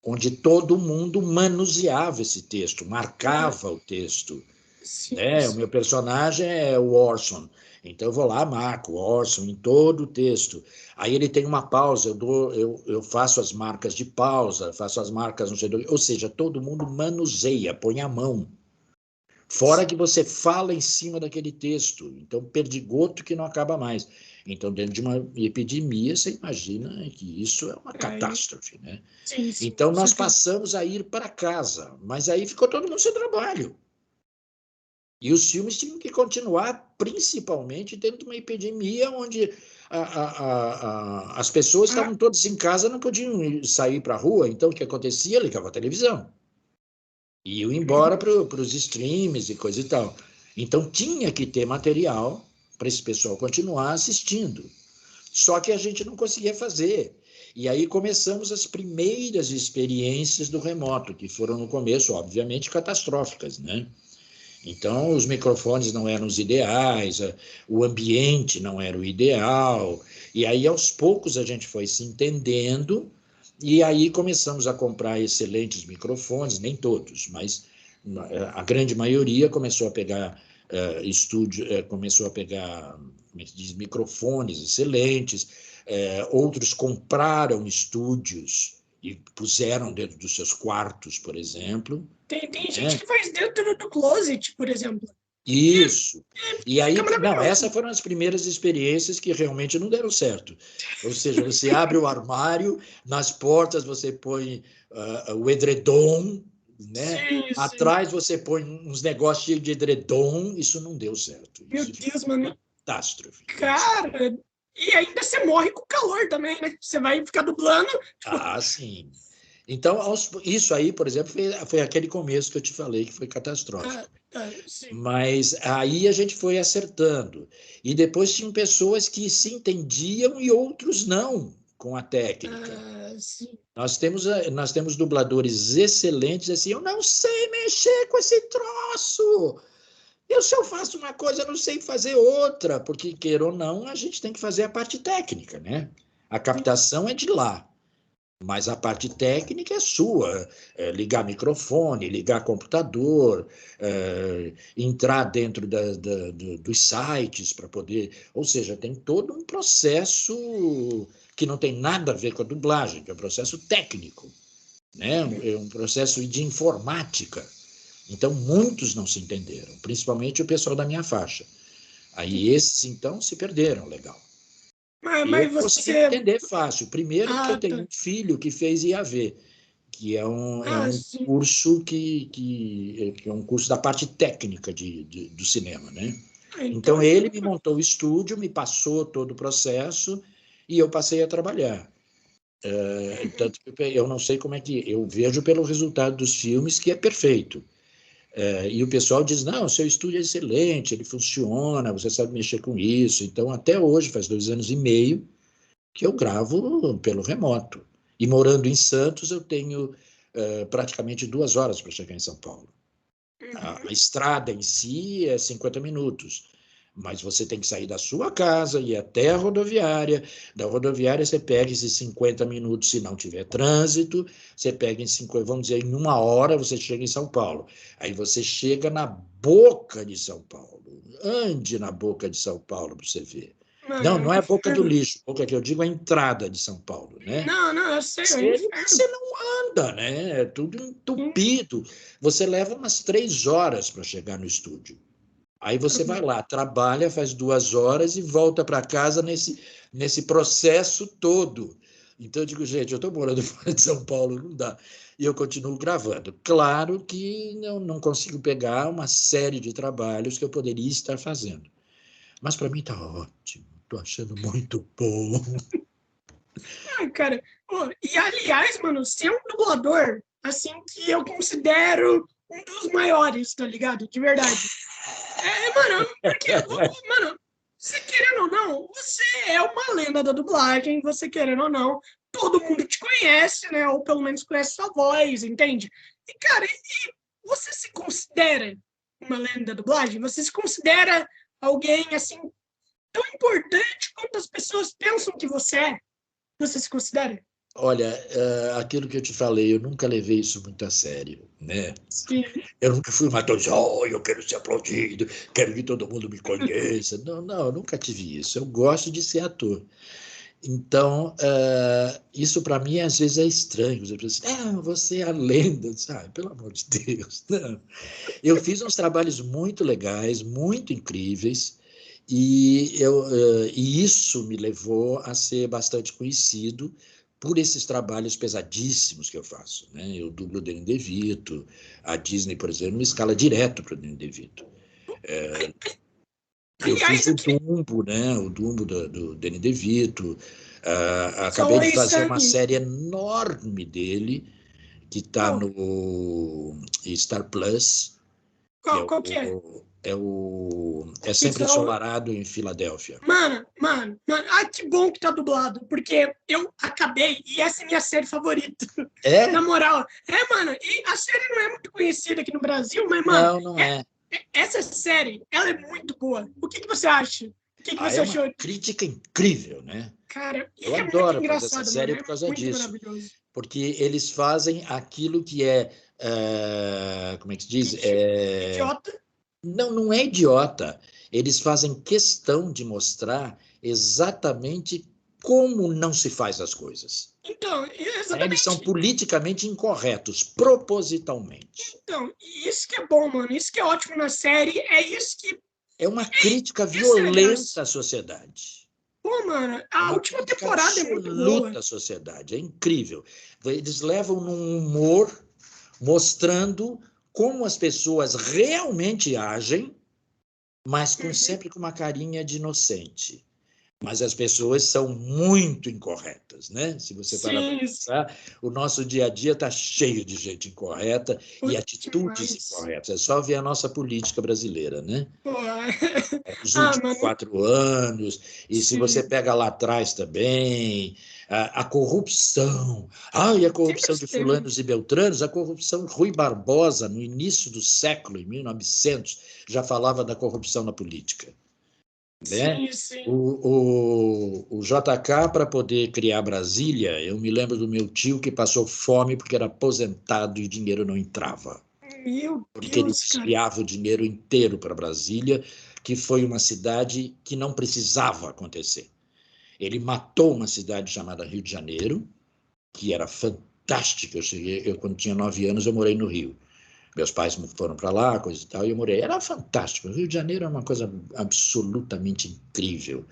onde todo mundo manuseava esse texto, marcava o texto. Sim, Né? O meu personagem é o Orson, então eu vou lá, marco o Orson em todo o texto. Aí ele tem uma pausa, eu faço as marcas de pausa, faço as marcas, não sei do, ou seja, todo mundo manuseia, põe a mão. Fora que você fala em cima daquele texto, então perdigoto que não acaba mais. Então, dentro de uma epidemia, você imagina que isso é uma catástrofe, né? sim, Então, com nós certeza. passamos a ir para casa, mas aí ficou todo mundo sem trabalho. E os filmes tinham que continuar, principalmente dentro de uma epidemia onde as pessoas estavam todas em casa, não podiam sair para a rua. Então, o que acontecia? Ligava a televisão. E iam embora para os streams e coisa e tal. Então, tinha que ter material para esse pessoal continuar assistindo. Só que a gente não conseguia fazer. E aí começamos as primeiras experiências do remoto, que foram, no começo, obviamente, catastróficas, né? Então, os microfones não eram os ideais, o ambiente não era o ideal, e aí, aos poucos, a gente foi se entendendo, e aí começamos a comprar excelentes microfones, nem todos, mas a grande maioria começou a pegar começou a pegar, como é que diz, microfones excelentes, outros compraram estúdios e puseram dentro dos seus quartos, por exemplo. Tem gente Né? que faz dentro do closet, por exemplo. Isso. E aí, Fica não, maravilhoso. essas foram as primeiras experiências que realmente não deram certo. Ou seja, você abre o armário, nas portas você põe o edredom, né? Sim. Atrás você põe uns negócios cheios de edredom, isso não deu certo. Meu Isso Deus, ficou mano. uma catástrofe. Cara, e ainda você morre com calor também, né? Você vai ficar dublando. Tipo, Ah, sim. Então, isso aí, por exemplo, foi aquele começo que eu te falei que foi catastrófico. sim. Mas aí a gente foi acertando. E depois tinham pessoas que se entendiam e outros não com a técnica. Sim. Nós temos dubladores excelentes assim, eu não sei mexer com esse troço. Se eu faço uma coisa, eu não sei fazer outra, porque, queira ou não, a gente tem que fazer a parte técnica, né? A captação é de lá. Mas a parte técnica é sua, ligar microfone, ligar computador, entrar dentro dos sites para poder. Ou seja, tem todo um processo que não tem nada a ver com a dublagem, que é um processo técnico, né? É um processo de informática. Então, muitos não se entenderam, principalmente o pessoal da minha faixa. Aí esses, então, se perderam, legal. Eu Mas consegui me você. entender fácil. Primeiro, porque eu tenho Tá. um filho que fez IAV, que é um Sim. curso que é um curso da parte técnica do cinema, né? Então Então, ele me ajuda. montou o estúdio, me passou todo o processo e eu passei a trabalhar. Tanto que eu não sei como é que... Eu vejo pelo resultado dos filmes que é perfeito. E o pessoal diz, não, seu estúdio é excelente, ele funciona, você sabe mexer com isso. Então, até hoje, faz 2 anos e meio, que eu gravo pelo remoto. E morando em Santos, eu tenho praticamente 2 horas para chegar em São Paulo. A estrada em si é 50 minutos, mas você tem que sair da sua casa e ir até a rodoviária. Da rodoviária você pega esses 50 minutos, se não tiver trânsito, você pega em 50, vamos dizer, em 1 hora você chega em São Paulo. Aí você chega na boca de São Paulo. Ande na boca de São Paulo para você ver. Mano, Não, é um não é a boca do inferno. lixo, boca que eu digo é a entrada de São Paulo, né? Não, eu sei, é um Você inferno. não anda, né? É tudo Sim. entupido. Você leva umas 3 horas para chegar no estúdio. Aí você vai lá, trabalha, faz 2 horas e volta para casa nesse processo todo. Então eu digo, gente, eu estou morando fora de São Paulo, não dá. E eu continuo gravando. Claro que eu não consigo pegar uma série de trabalhos que eu poderia estar fazendo. Mas para mim está ótimo. Estou achando muito bom. Ai, cara. Pô, e aliás, mano, você é um dublador, assim, que eu considero um dos maiores, tá ligado? De verdade. Mano, porque, mano, você querendo ou não, você é uma lenda da dublagem, você querendo ou não, todo mundo te conhece, né? Ou pelo menos conhece sua voz, entende? E, cara, você se considera uma lenda da dublagem? Você se considera alguém, assim, tão importante quanto as pessoas pensam que você é? Você se considera? Olha, aquilo que eu te falei, eu nunca levei isso muito a sério, né? Sim. Eu nunca fui uma ator, oh, eu quero ser aplaudido, quero que todo mundo me conheça. Não, não, eu nunca tive isso. Eu gosto de ser ator. Então, isso para mim às vezes é estranho. Você pensa, você é a lenda, sabe? Pelo amor de Deus. Não. Eu fiz uns trabalhos muito legais, muito incríveis, e isso me levou a ser bastante conhecido por esses trabalhos pesadíssimos que eu faço, né? Eu dublo o Danny DeVito, a Disney, por exemplo, me escala direto para o Danny DeVito. Eu fiz Aliás, o aqui, Dumbo, né? O Dumbo do Danny DeVito. Acabei só de isso fazer é uma série enorme dele, que está qual, no Star Plus, que qual que é? é Sempre Então, Ensolarado em Filadélfia. mano, ai, que bom que tá dublado, porque eu acabei, e essa é minha série favorita. Na É? moral, mano, e a série não é muito conhecida aqui no Brasil, mas, mano, Não, não é. essa série, ela é muito boa. O que você acha? O que É você uma achou? crítica incrível, né? Cara, Eu e é muito adoro fazer essa engraçado, mano, série é por causa muito disso, maravilhoso. porque eles fazem aquilo que como é que se diz? Idiota. Não, não é idiota. Eles fazem questão de mostrar exatamente como não se faz as coisas. Então, Né? Eles são exatamente. politicamente incorretos, propositalmente. Então, e isso que é bom, mano, isso que é ótimo na série, é isso que. É uma crítica Essa é a graça. violenta à sociedade. Pô, mano, É a uma última crítica temporada é muito boa. absoluta à sociedade. É incrível. Eles levam num humor mostrando como as pessoas realmente agem, mas Uhum. sempre com uma carinha de inocente. Mas as pessoas são muito incorretas, né? Se você parar para Sim, pensar, o nosso dia a dia está cheio de gente incorreta e puta, atitudes demais. incorretas. É só ver a nossa política brasileira, né? Pô, Nos ah, últimos mano, 4 anos, e se você sim, pega lá atrás também, a corrupção. E a sempre corrupção de esteve. fulanos e beltranos, a corrupção Rui Barbosa, no início do século, em 1900, já falava da corrupção na política. Né? Sim, sim. O JK, para poder criar Brasília, eu me lembro do meu tio que passou fome porque era aposentado e o dinheiro não entrava, Meu porque ele Deus, cara. desviava o dinheiro inteiro para Brasília, que foi uma cidade que não precisava acontecer. Ele matou uma cidade chamada Rio de Janeiro, que era fantástica. Quando tinha 9 anos, eu morei no Rio. Meus pais foram para lá, coisa e tal, e eu morei. Era fantástico. O Rio de Janeiro é uma coisa absolutamente incrível.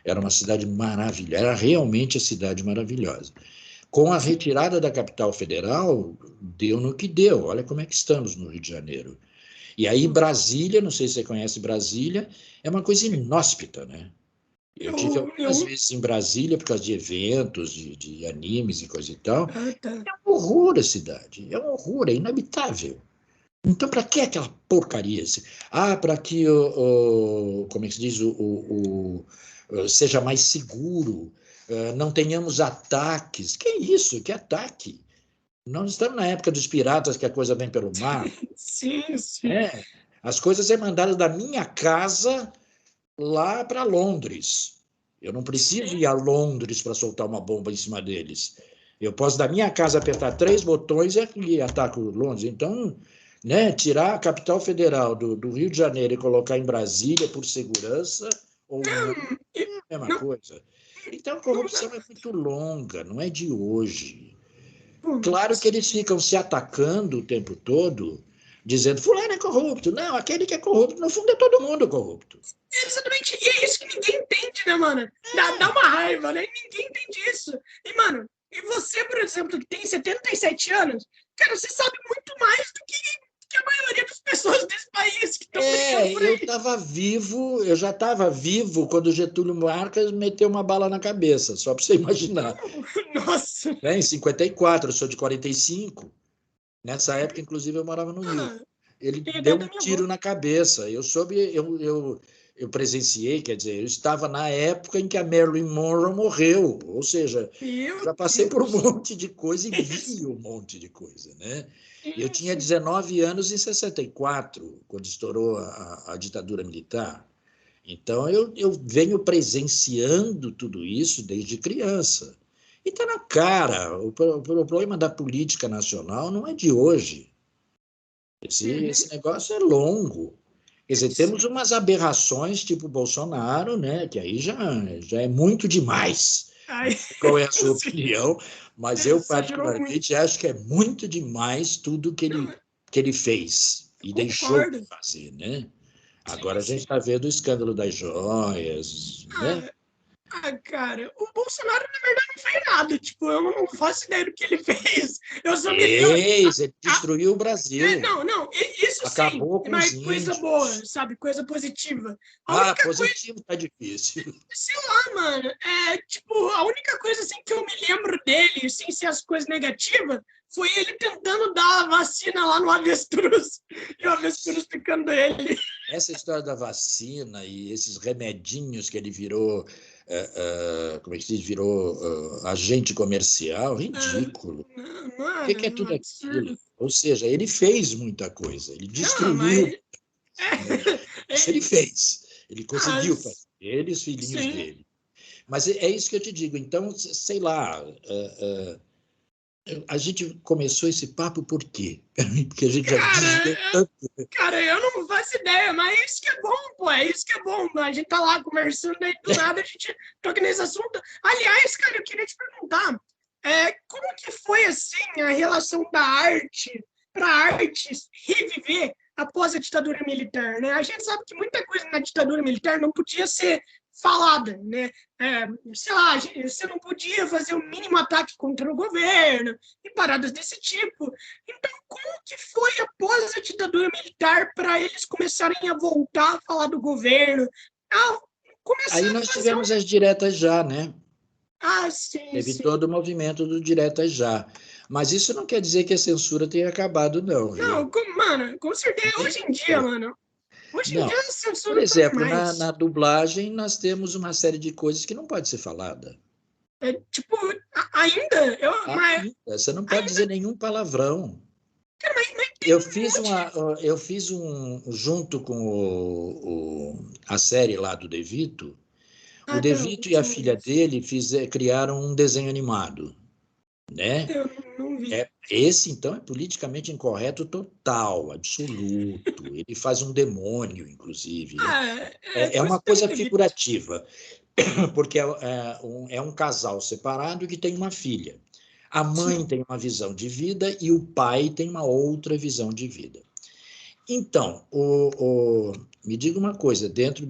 Era uma cidade maravilhosa, era realmente a cidade maravilhosa. Com a retirada da capital federal, deu no que deu. Olha como é que estamos no Rio de Janeiro. E aí, Brasília, não sei se você conhece Brasília, é uma coisa inóspita, né? Eu tive algumas Eu. vezes em Brasília por causa de eventos, de animes e coisa e tal. Ah, tá. É um horror a cidade, é um horror, é inabitável. Então, para que aquela porcaria? Para que, como é que se diz, seja mais seguro, não tenhamos ataques. Que isso? Que ataque? Nós estamos na época dos piratas, que a coisa vem pelo mar. Sim, sim. Né? As coisas é mandadas da minha casa lá para Londres. Eu não preciso ir Sim. a Londres para soltar uma bomba em cima deles. Eu posso, da minha casa, apertar 3 botões e ataco Londres. Então, né, tirar a capital federal do Rio de Janeiro e colocar em Brasília por segurança ou não, Não, é a mesma não, coisa. Então, a não, corrupção é muito longa, não é de hoje. não. Claro que eles ficam se atacando o tempo todo, dizendo, fulano é corrupto. Não, aquele que é corrupto, no fundo, é todo mundo corrupto. Exatamente. E é isso que ninguém entende, né, mano? Dá uma raiva, né? Ninguém entende isso. E, mano, e você, por exemplo, que tem 77 anos, cara, você sabe muito mais do que a maioria das pessoas desse país que estão brincando por Eu aí. estava vivo, eu já estava vivo quando Getúlio Vargas meteu uma bala na cabeça, só para você imaginar. Nossa. Né? Em 54, eu sou de 45. Nessa época, inclusive, eu morava no Rio. Ah, Ele tem deu ideia um da minha tiro avó. na cabeça. Eu soube, eu presenciei, quer dizer, eu estava na época em que a Marilyn Monroe morreu, ou seja, Meu já passei por um Deus. monte de coisa e vi um monte de coisa, né? Eu tinha Isso. 19 anos em 64, quando estourou a ditadura militar. Então, eu venho presenciando tudo isso desde criança. E está na cara, o problema da política nacional não é de hoje. Esse Uhum. negócio é longo. Quer dizer, temos Sim. umas aberrações tipo Bolsonaro, né? Que aí já é muito demais. Não Ai, sei qual é a sua sim, opinião, mas eu exagerou muito. particularmente acho que é muito demais tudo Não, que ele fez eu e deixou de concordo. fazer, né? Sim, Agora a gente sim. está vendo o escândalo das joias, né? Ah, cara, o Bolsonaro, na verdade, não fez nada. Tipo, eu não faço ideia do que ele fez. Eu só me. Fez, ele A- destruiu o Brasil, não, não, isso sim, acabou com os mas coisa boa, índios. sabe? Coisa positiva. A Ah, única coisa, positivo tá difícil. sei lá, mano, tipo, a única coisa assim que eu me lembro dele, sem ser as coisas negativas, foi ele tentando dar a vacina lá no avestruz e o avestruz picando ele. Essa história da vacina e esses remedinhos que ele virou, como é que se diz, virou agente comercial, ridículo. O que Mano, é um tudo aquilo? absurdo. Ou seja, ele fez muita coisa, ele Não, mas. destruiu, né? Isso ele É, fez, ele conseguiu fazer, as, ele e os filhinhos sim. dele. Mas é isso que eu te digo. Então, sei lá, a gente começou esse papo por quê? Porque a gente já desviou Cara, tanto. cara, eu não faço ideia, mas é isso que é bom, pô, é isso que é bom. A gente tá lá conversando, daí do nada a gente toca nesse assunto. Aliás, cara, eu queria te perguntar, como que foi, assim, a relação da arte para a arte reviver após a ditadura militar, né? A gente sabe que muita coisa na ditadura militar não podia ser falada, né? Sei lá, você não podia fazer o mínimo ataque contra o governo e paradas desse tipo. Então, como que foi após a ditadura militar para eles começarem a voltar a falar do governo, a Aí começar a nós fazer tivemos as diretas já, né? sim, Teve sim. todo o movimento do diretas já. Mas isso não quer dizer que a censura tenha acabado, não, viu? Não, mano, com certeza, Nem hoje um em dia, pouco. mano, hoje em dia Não. a Por censura tá exemplo, demais. na dublagem, nós temos uma série de coisas que não pode ser falada. Tipo, ainda, mas, Ainda. Você não pode ainda, dizer nenhum palavrão. cara, mas tem Eu um fiz monte de... junto com a série lá do De Vito, o Ah, De tá, Vito e a você não filha viu. dele criaram um desenho animado, né? Eu não vi. Esse, então, é politicamente incorreto total, absoluto. Ele faz um demônio, inclusive, né? É É coisa uma do coisa David. figurativa, porque é um casal separado que tem uma filha. A mãe Sim. tem uma visão de vida e o pai tem uma outra visão de vida. Então, me diga uma coisa, dentro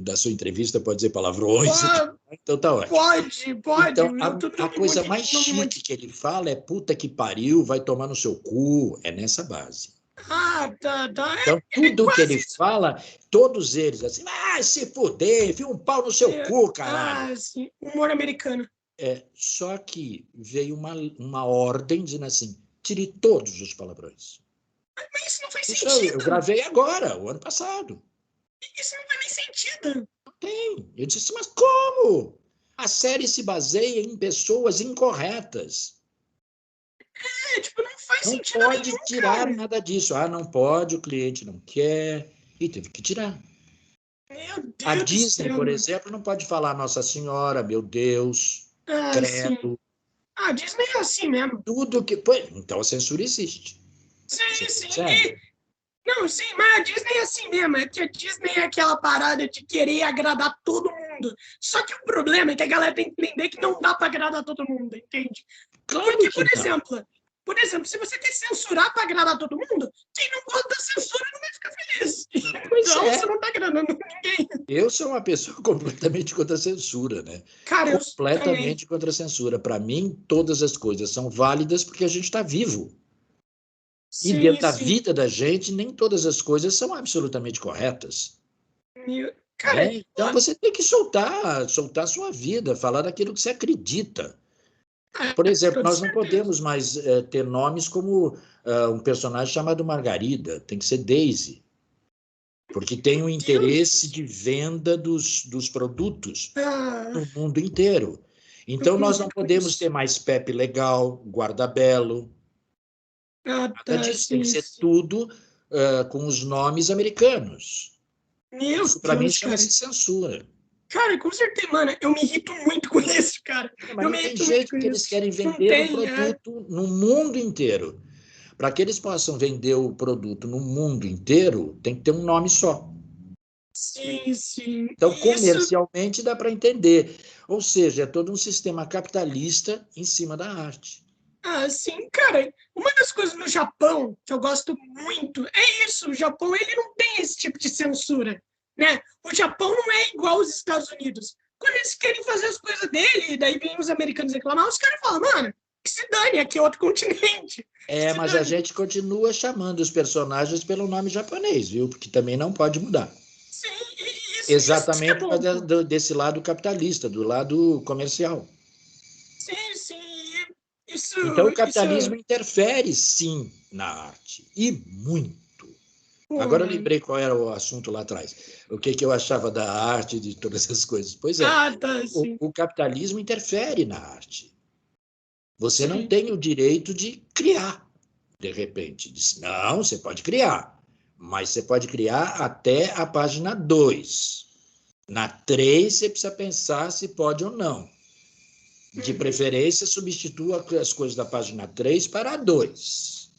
da sua entrevista pode dizer palavrões, então tá ótimo. Pode. Então, Eu tô a nome coisa muito, mais nome muito. chique que ele fala é puta que pariu, vai tomar no seu cu, é nessa base. Tá. Então, É tudo que quase ele isso. fala, todos eles assim, se fuder, viu um pau no seu cu, caralho. Sim. Humor americano. Só que veio uma ordem dizendo assim, tire todos os palavrões. Mas isso não faz Isso eu sentido. gravei agora, o ano passado. Isso não faz nem sentido. Tem. Eu disse assim, mas como? A série se baseia em pessoas incorretas. Tipo, não faz Não sentido pode nenhum, tirar cara. nada disso. Ah, não pode, o cliente não quer. E teve que tirar. Meu A Deus do Disney, céu, por mano. exemplo, não pode falar Nossa Senhora, meu Deus, Sim. credo, Disney é assim mesmo. tudo que. Pô, então a censura existe. Você Sim. percebe? Não, sim, mas a Disney é assim mesmo. É que a Disney é aquela parada de querer agradar todo mundo. Só que o problema é que a galera tem que entender que não dá pra agradar todo mundo, entende? Claro Porque, que não. por exemplo, se você quer censurar para agradar todo mundo, quem não gosta da censura não vai ficar feliz. Pois Então, você é. não está agradando ninguém. Eu sou uma pessoa completamente contra a censura, né? Cara, eu também. Completamente contra a censura. Para mim, todas as coisas são válidas porque a gente está vivo. E dentro da Sim. vida da gente, nem todas as coisas são absolutamente corretas. Cara, Né? Então você tem que soltar a sua vida, falar daquilo que você acredita. Por exemplo, com nós não certeza. podemos mais ter nomes como um personagem chamado Margarida, tem que ser Daisy. porque tem um interesse de venda dos produtos no mundo inteiro. Então, nós não podemos ter mais Pepe Legal, Guarda Belo, nada disso. Tem que ser tudo com os nomes americanos. Meu Isso, para mim, Deus, chama-se censura. Cara, com certeza, mano, eu me irrito muito com isso, cara. Mas não tem jeito, que eles querem vender o produto no mundo inteiro. Para que eles possam vender o produto no mundo inteiro, tem que ter um nome só. Sim, sim. Então, comercialmente, dá para entender. Ou seja, é todo um sistema capitalista em cima da arte. Sim, cara. Uma das coisas no Japão que eu gosto muito é isso. O Japão, ele não tem esse tipo de censura, né? O Japão não é igual aos Estados Unidos. Quando eles querem fazer as coisas dele, daí vem os americanos reclamar, os caras falam, mano, que se dane, aqui é outro continente. Mas a gente continua chamando os personagens pelo nome japonês, viu? Porque também não pode mudar. Sim, isso. Exatamente Isso é bom, desse lado capitalista, do lado comercial. Sim, sim. Então, o capitalismo interfere, sim, na arte. E muito. Agora eu lembrei qual era o assunto lá atrás. O que eu achava da arte, de todas essas coisas. Pois é, o capitalismo interfere na arte. Você não tem o direito de criar, de repente. Diz, não, você pode criar, mas você pode criar até a página 2. Na 3, você precisa pensar se pode ou não. De preferência, substitua as coisas da página 3 para a 2.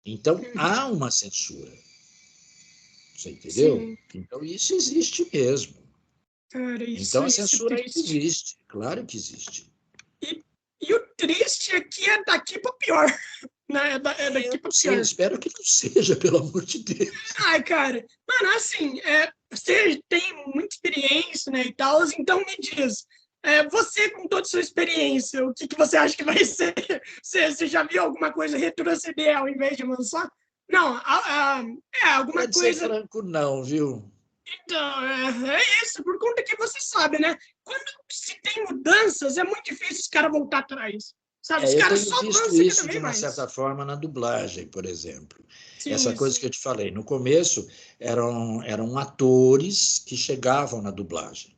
Então, há uma censura. Você entendeu? Sim. Então, isso existe mesmo. Cara, então, a censura existe. Claro que existe. E o triste é que é daqui para pior. Né? É daqui para pior. Espero que não seja, pelo amor de Deus. Ai, cara. Mano, assim, você tem muita experiência, né, e tal, então me diz, você com toda a sua experiência, o que você acha que vai ser? Você já viu alguma coisa retroceder ao invés de avançar? Não, alguma Pode coisa... ser franco, não, viu? Então, é isso, por conta que você sabe, né? Quando se tem mudanças, é muito difícil os caras voltar atrás. Sabe? Os Eu caras tenho só visto avançam isso cada de vez uma mais. certa forma na dublagem, por exemplo. Sim, Essa coisa que eu te falei. No começo, eram atores que chegavam na dublagem.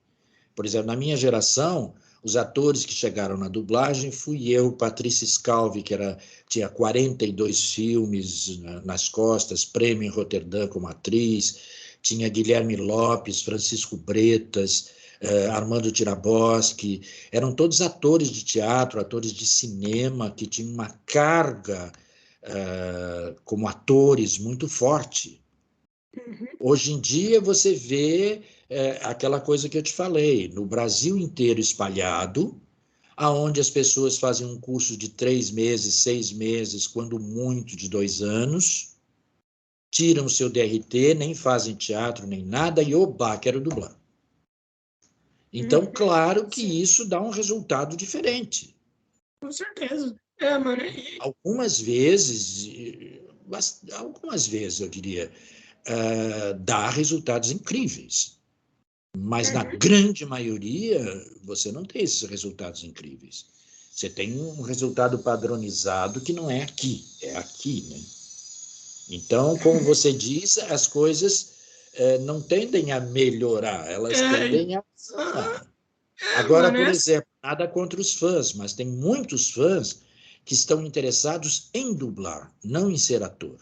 Por exemplo, na minha geração, os atores que chegaram na dublagem fui eu, Patrícia Scalvi, que tinha 42 filmes nas costas, prêmio em Roterdã como atriz, tinha Guilherme Lopes, Francisco Bretas, Armando Tiraboski, eram todos atores de teatro, atores de cinema, que tinham uma carga como atores muito forte. Hoje em dia você vê aquela coisa que eu te falei, no Brasil inteiro espalhado, aonde as pessoas fazem um curso de 3 meses, 6 meses, quando muito de 2 anos, tiram o seu DRT, nem fazem teatro, nem nada, e oba, quero dublar. Então, claro que isso dá um resultado diferente. Com certeza. Mano. Algumas vezes eu diria, dá resultados incríveis. Mas na grande maioria, você não tem esses resultados incríveis. Você tem um resultado padronizado que não é aqui, é aqui, né? Então, como você diz, as coisas não tendem a melhorar, elas tendem a piorar. Agora, por exemplo, nada contra os fãs, mas tem muitos fãs que estão interessados em dublar, não em ser ator.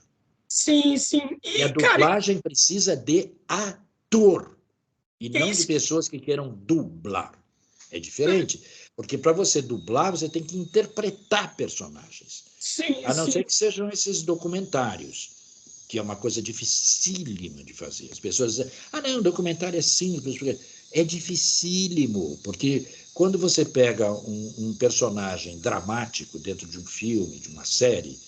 Sim, sim. E a dublagem precisa de ator, e não de pessoas que queiram dublar. É diferente, porque para você dublar, você tem que interpretar personagens. Sim, a não ser que sejam esses documentários, que é uma coisa dificílima de fazer. As pessoas dizem, não, documentário é simples. É dificílimo, porque quando você pega um personagem dramático dentro de um filme, de uma série,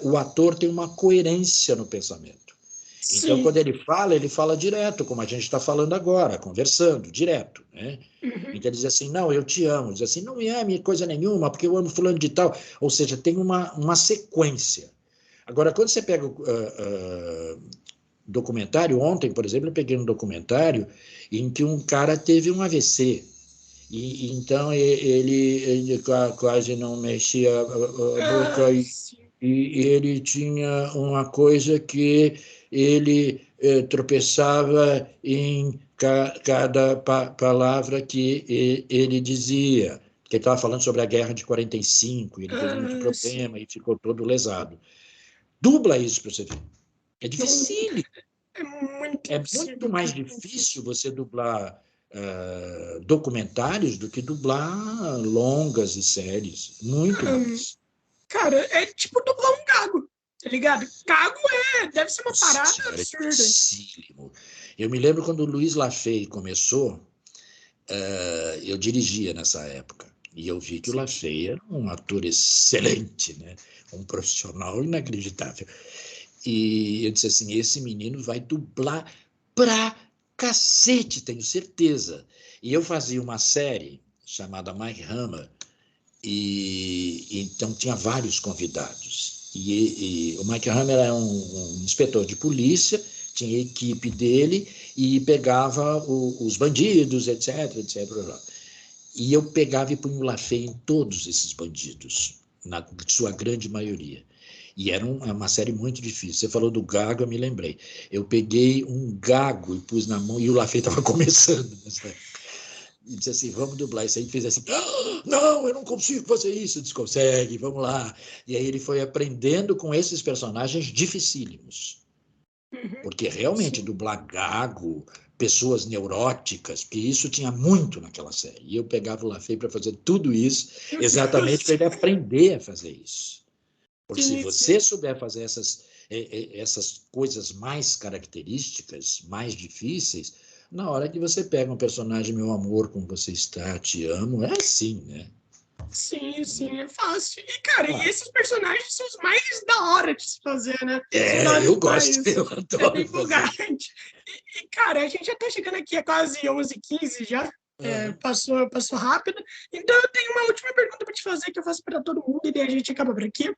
o ator tem uma coerência no pensamento. Então, quando ele fala direto, como a gente está falando agora, conversando, direto. Né? Então, ele diz assim, não, eu te amo. Diz assim, não me ame coisa nenhuma, porque eu amo fulano de tal. Ou seja, tem uma sequência. Agora, quando você pega documentário, ontem, por exemplo, eu peguei um documentário em que um cara teve um AVC. E então, ele quase não mexia a boca E ele tinha uma coisa que ele tropeçava em cada palavra que ele dizia. Porque ele estava falando sobre a Guerra de 45, ele teve muito Sim. problema e ficou todo lesado. Dubla isso para você ver. É Não, difícil. é muito É muito impossível, mais cara. difícil você dublar documentários do que dublar longas e séries. Muito Hum, mais. Cara, é tipo dublar um gago, tá ligado? Gago deve ser uma Nossa parada senhora, é absurda. dificílimo. Eu me lembro quando o Luiz Lafay começou, eu dirigia nessa época. E eu vi que o Sim. Lafay era um ator excelente, né? Um profissional inacreditável. E eu disse assim: esse menino vai dublar pra cacete, tenho certeza. E eu fazia uma série chamada Mike Hammer, e então tinha vários convidados. E o Mike Hammer era um inspetor de polícia, tinha a equipe dele e pegava os bandidos, etc, etc. E eu pegava e punha o Lafay em todos esses bandidos, na sua grande maioria. E era uma série muito difícil. Você falou do gago, eu me lembrei. Eu peguei um gago e pus na mão, e o Lafay estava começando nessa época. E disse assim: vamos dublar isso aí. Fez assim: não, eu não consigo fazer isso. Eu disse: consegue, vamos lá. E aí ele foi aprendendo com esses personagens dificílimos. Uhum. Porque realmente Sim. dublar gago, pessoas neuróticas, porque isso tinha muito naquela série. E eu pegava o Lafay para fazer tudo isso, Meu exatamente Deus. para ele aprender a fazer isso. Porque se Sim, você sim. souber fazer essas coisas mais características, mais difíceis, na hora que você pega um personagem, meu amor, como você está, te amo, é assim, né? Sim, sim, é fácil. E, cara, e Ah, esses personagens são os mais da hora de se fazer, né? São da hora eu demais. gosto, eu É adoro bem fazer. empolgante. Cara, a gente já tá chegando aqui a quase 11h15 já. Uhum. Passou rápido. Então, eu tenho uma última pergunta para te fazer que eu faço para todo mundo e daí a gente acaba por aqui.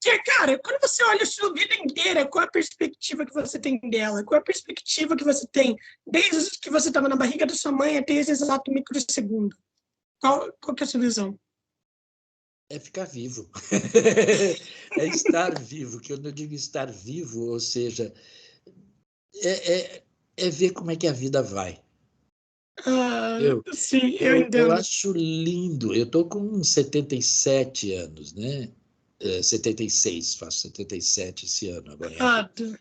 Que é, cara, quando você olha a sua vida inteira, qual é a perspectiva que você tem dela? Qual é a perspectiva que você tem desde que você estava na barriga da sua mãe até esse exato microsegundo? Qual que é a sua visão? É ficar vivo. É estar vivo, que eu não digo estar vivo, ou seja, é ver como é que a vida vai. Eu, Sim, eu eu entendo. acho lindo. Eu estou com 77 anos, né? 76, faço 77 esse ano, agora em agosto. Ah,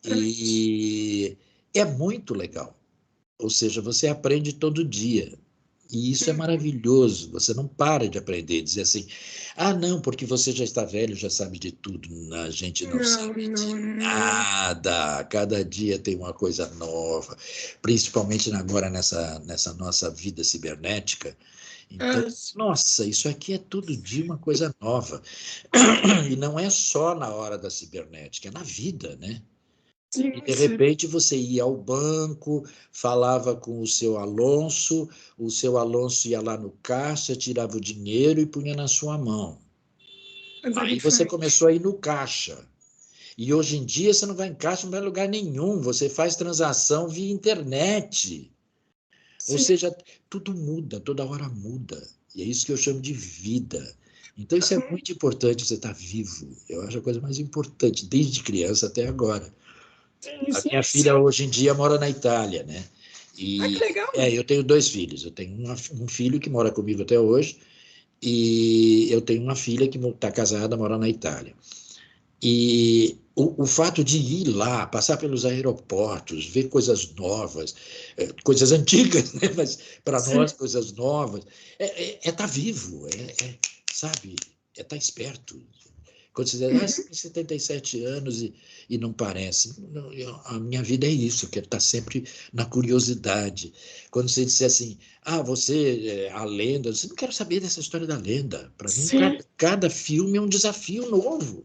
tá. E é muito legal. Ou seja, você aprende todo dia. E isso é maravilhoso. Você não para de aprender. Dizer assim: ah, não, porque você já está velho, já sabe de tudo. A gente não Não, sabe não, de não. nada. Cada dia tem uma coisa nova, principalmente agora nessa nossa vida cibernética. Então, Ah, nossa, isso aqui é todo dia uma coisa nova. E não é só na hora da cibernética, é na vida, né? E sim, de sim. repente você ia ao banco, falava com o seu Alonso ia lá no caixa, tirava o dinheiro e punha na sua mão. Agora é Aí você diferente. começou a ir no caixa. E hoje em dia você não vai em caixa, não vai em lugar nenhum, você faz transação via internet. Ou Sim. seja, tudo muda, toda hora muda. E é isso que eu chamo de vida. Então isso é muito importante, você estar vivo. Eu acho a coisa mais importante, desde criança até agora. Sim, A sim, minha filha sim. hoje em dia mora na Itália, né? Ah, que E legal. eu tenho dois filhos. Eu tenho um filho que mora comigo até hoje e eu tenho uma filha que está casada, mora na Itália. E o fato de ir lá, passar pelos aeroportos, ver coisas novas, coisas antigas, né? Mas para Sim. nós coisas novas, é estar vivo, sabe? É estar esperto. Quando você diz: ah, você Uhum. tem 77 anos e não parece. Não, a minha vida é isso, eu quero estar sempre na curiosidade. Quando você disser assim: ah, você, a lenda, você não quer saber dessa história da lenda. Para mim, Sim. cada filme é um desafio novo.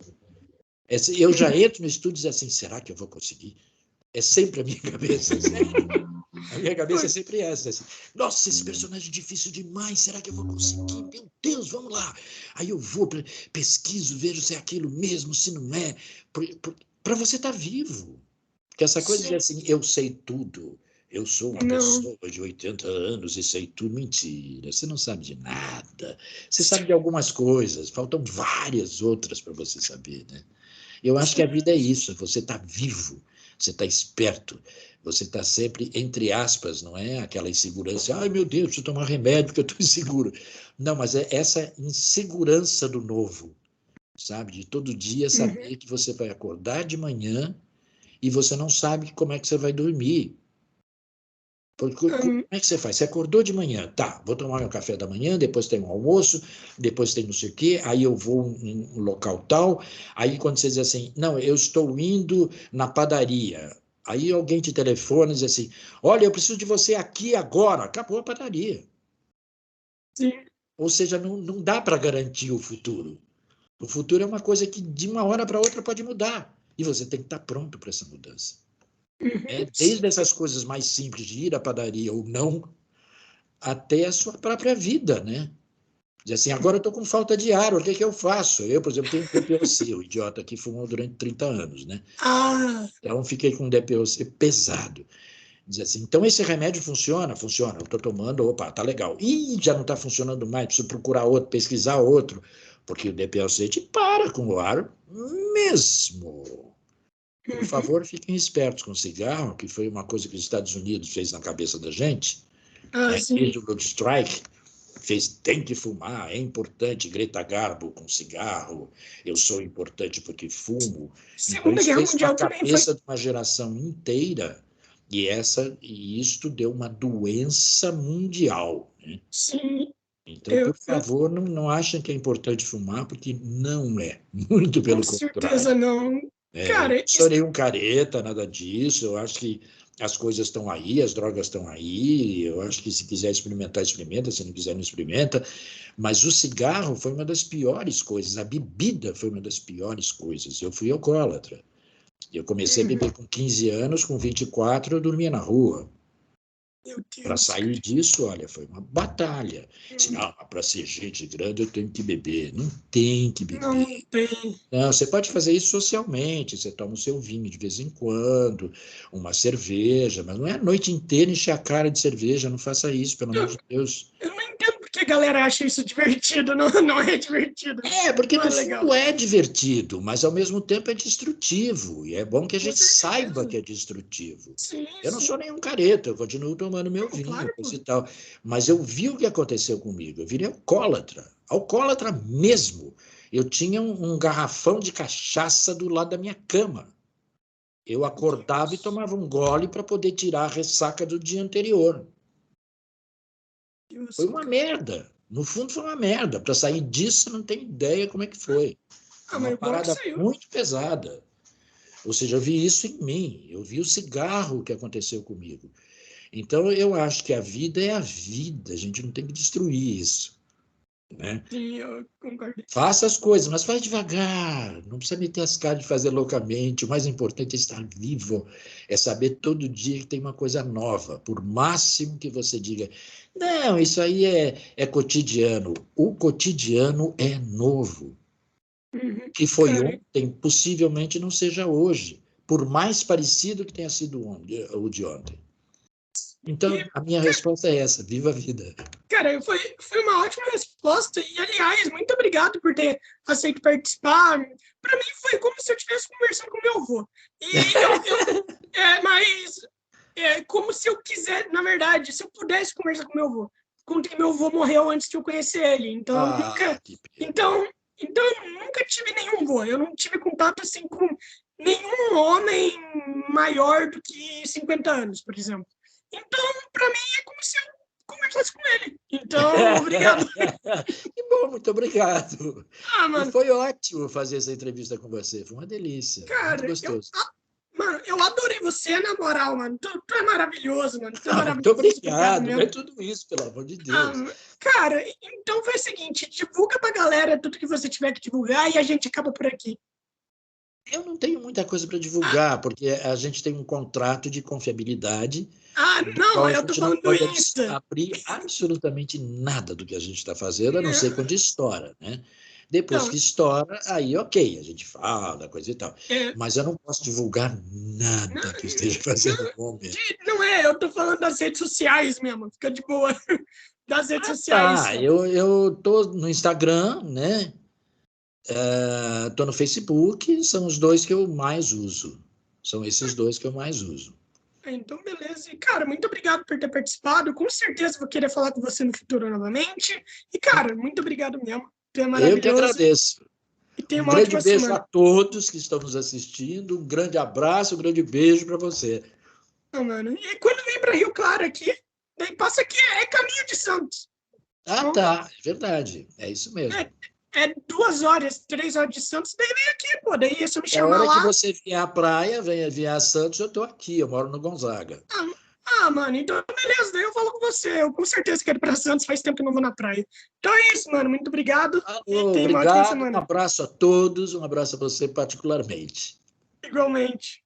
Eu já entro no estúdio e digo assim: será que eu vou conseguir? É sempre a minha cabeça, sempre. A minha cabeça é sempre essa, assim: nossa, esse personagem é difícil demais, será que eu vou conseguir? Meu Deus, vamos lá. Aí eu vou, pesquiso, vejo se é aquilo mesmo, se não é, para você estar vivo. Porque essa coisa de Sim. assim, eu sei tudo, Eu sou uma pessoa de 80 anos e sei tudo. Mentira, você não sabe de nada. Você sabe de algumas coisas, faltam várias outras para você saber, né? Eu acho que a vida é isso, você está vivo, você está esperto, você está sempre, entre aspas, não é aquela insegurança, ai meu Deus, preciso tomar remédio porque eu estou inseguro. Não, mas é essa insegurança do novo, sabe? De todo dia saber que você vai acordar de manhã e você não sabe como é que você vai dormir. Porque, como é que você faz? Você acordou de manhã, tá, vou tomar meu café da manhã, depois tem um almoço, depois tem não sei o quê, aí eu vou em um local tal, aí quando você diz assim, não, eu estou indo na padaria, aí alguém te telefona e diz assim, olha, eu preciso de você aqui agora, acabou a padaria. Sim. Ou seja, não dá para garantir o futuro. O futuro é uma coisa que de uma hora para outra pode mudar, e você tem que estar pronto para essa mudança. Desde essas coisas mais simples de ir à padaria ou não, até a sua própria vida, né? Diz assim, agora eu estou com falta de ar, o que é que eu faço? Eu, por exemplo, tenho um DPOC, o idiota que fumou durante 30 anos, né? Então, fiquei com um DPOC pesado. Diz assim, então esse remédio funciona? Funciona, eu estou tomando, opa, tá legal. Ih, já não está funcionando mais, preciso procurar outro, pesquisar outro, porque o DPOC te para com o ar mesmo. Por favor, fiquem espertos com cigarro, que foi uma coisa que os Estados Unidos fez na cabeça da gente. Desde o Road Strike, fez tem que fumar, é importante, Greta Garbo com cigarro, eu sou importante porque fumo. Então, Segunda isso Guerra fez uma Mundial também foi. cabeça de uma geração inteira, e isto deu uma doença mundial, né? Sim. Então, por favor, não achem que é importante fumar, porque não é, muito Com pelo certeza contrário. não. Eu Cara, não sou nenhum careta, nada disso. Eu acho que as coisas estão aí, as drogas estão aí. Eu acho que se quiser experimentar, experimenta. Se não quiser, não experimenta. Mas o cigarro foi uma das piores coisas. A bebida foi uma das piores coisas. Eu fui alcoólatra. Eu comecei a beber com 15 anos, com 24 eu dormia na rua. meu Para Deus, sair cara. disso, olha, foi uma batalha. Não, para ser gente grande eu tenho que beber. Não tem que Não beber. tem. Não, você pode fazer isso socialmente, você toma o seu vinho de vez em quando, uma cerveja, mas não é a noite inteira encher a cara de cerveja, não faça isso, pelo amor Eu, de Deus. eu não entendo porque a galera acha isso divertido. Não, não é divertido. Porque Não é no legal. fundo é divertido, mas ao mesmo tempo é destrutivo, e é bom que a Com gente saiba certeza. que é destrutivo. Sim, Eu não sim. sou nenhum careta, eu continuo tomando meu Não, vinho, claro, pô. coisa e tal, mas eu vi o que aconteceu comigo, eu virei alcoólatra, alcoólatra mesmo. Eu tinha um garrafão de cachaça do lado da minha cama. Eu acordava e tomava um gole para poder tirar a ressaca do dia anterior. Deus, Foi uma cara. merda. No fundo, foi uma merda. Para sair disso, você não tem ideia como é que foi. Foi uma Mas bom que parada saiu. muito pesada. Ou seja, eu vi isso em mim. Eu vi o cigarro que aconteceu comigo. Então, eu acho que a vida é a vida. A gente não tem que destruir isso, né? Sim, eu concordo. Faça as coisas, mas faz devagar. Não precisa meter as caras de fazer loucamente. O mais importante é estar vivo, é saber todo dia que tem uma coisa nova. Por máximo que você diga, não, isso aí é cotidiano. O cotidiano é novo. O que foi Cara, ontem, possivelmente não seja hoje. Por mais parecido que tenha sido o de ontem. Então, e, a minha resposta é essa: viva a vida. cara, foi uma ótima resposta. E, aliás, muito obrigado por ter aceito participar. Para mim, foi como se eu estivesse conversando com meu avô. Mas como se eu quiser, na verdade, se eu pudesse conversar com meu avô. Conta que meu avô morreu antes de eu conhecer ele. Então, Ah, nunca. que pena. Então, eu nunca tive nenhum avô. Eu não tive contato assim com nenhum homem maior do que 50 anos, por exemplo. Então, para mim, é como se eu conversasse com ele. Então, obrigado. Que bom, muito obrigado. E Mano, foi ótimo fazer essa entrevista com você. Foi uma delícia. Muito cara, gostoso. mano, eu adorei você, na moral, mano. Tu é maravilhoso, mano. Tu é Muito maravilhoso. Obrigado obrigado. Não é mesmo. tudo isso, pelo amor de Ah, Deus. cara, então foi o seguinte: divulga pra galera tudo que você tiver que divulgar e a gente acaba por aqui. Eu não tenho muita coisa para divulgar, porque a gente tem um contrato de confiabilidade, do Não, qual a eu tô gente não falando do pode Insta. abrir absolutamente nada do que a gente está fazendo, a não ser quando estoura, né? Depois Não, que estoura, aí ok, a gente fala, coisa e tal. é, Mas eu não posso divulgar não, nada que eu esteja fazendo no momento. não eu tô falando das redes sociais mesmo. Fica de boa. Das redes sociais. Tá, eu tô no Instagram, né? Tô no Facebook, são os dois que eu mais uso. São esses dois que eu mais uso. Então, beleza. E, cara, muito obrigado por ter participado. Com certeza vou querer falar com você no futuro novamente. E, cara, muito obrigado mesmo. Tu é Eu que maravilhoso. agradeço. E tenha Um uma grande ótima beijo semana. a todos que estão nos assistindo. Um grande abraço, um grande beijo para você. Ah, mano. E quando vem para Rio Claro aqui, daí passa aqui, é caminho de Santos. Ah, Então, tá. É verdade. É isso mesmo. é 2 horas, 3 horas de Santos, daí vem aqui, pô. Daí se eu me A chamar hora que lá. você vier à praia, venha vier a Santos, eu estou aqui. Eu moro no Gonzaga. Mano, então beleza, daí eu falo com você. Eu com certeza quero ir pra Santos, faz tempo que eu não vou na praia. Então é isso, mano. Muito obrigado e Alô, tenha uma ótima obrigado. Um semana. abraço a todos. Um abraço a você particularmente. Igualmente.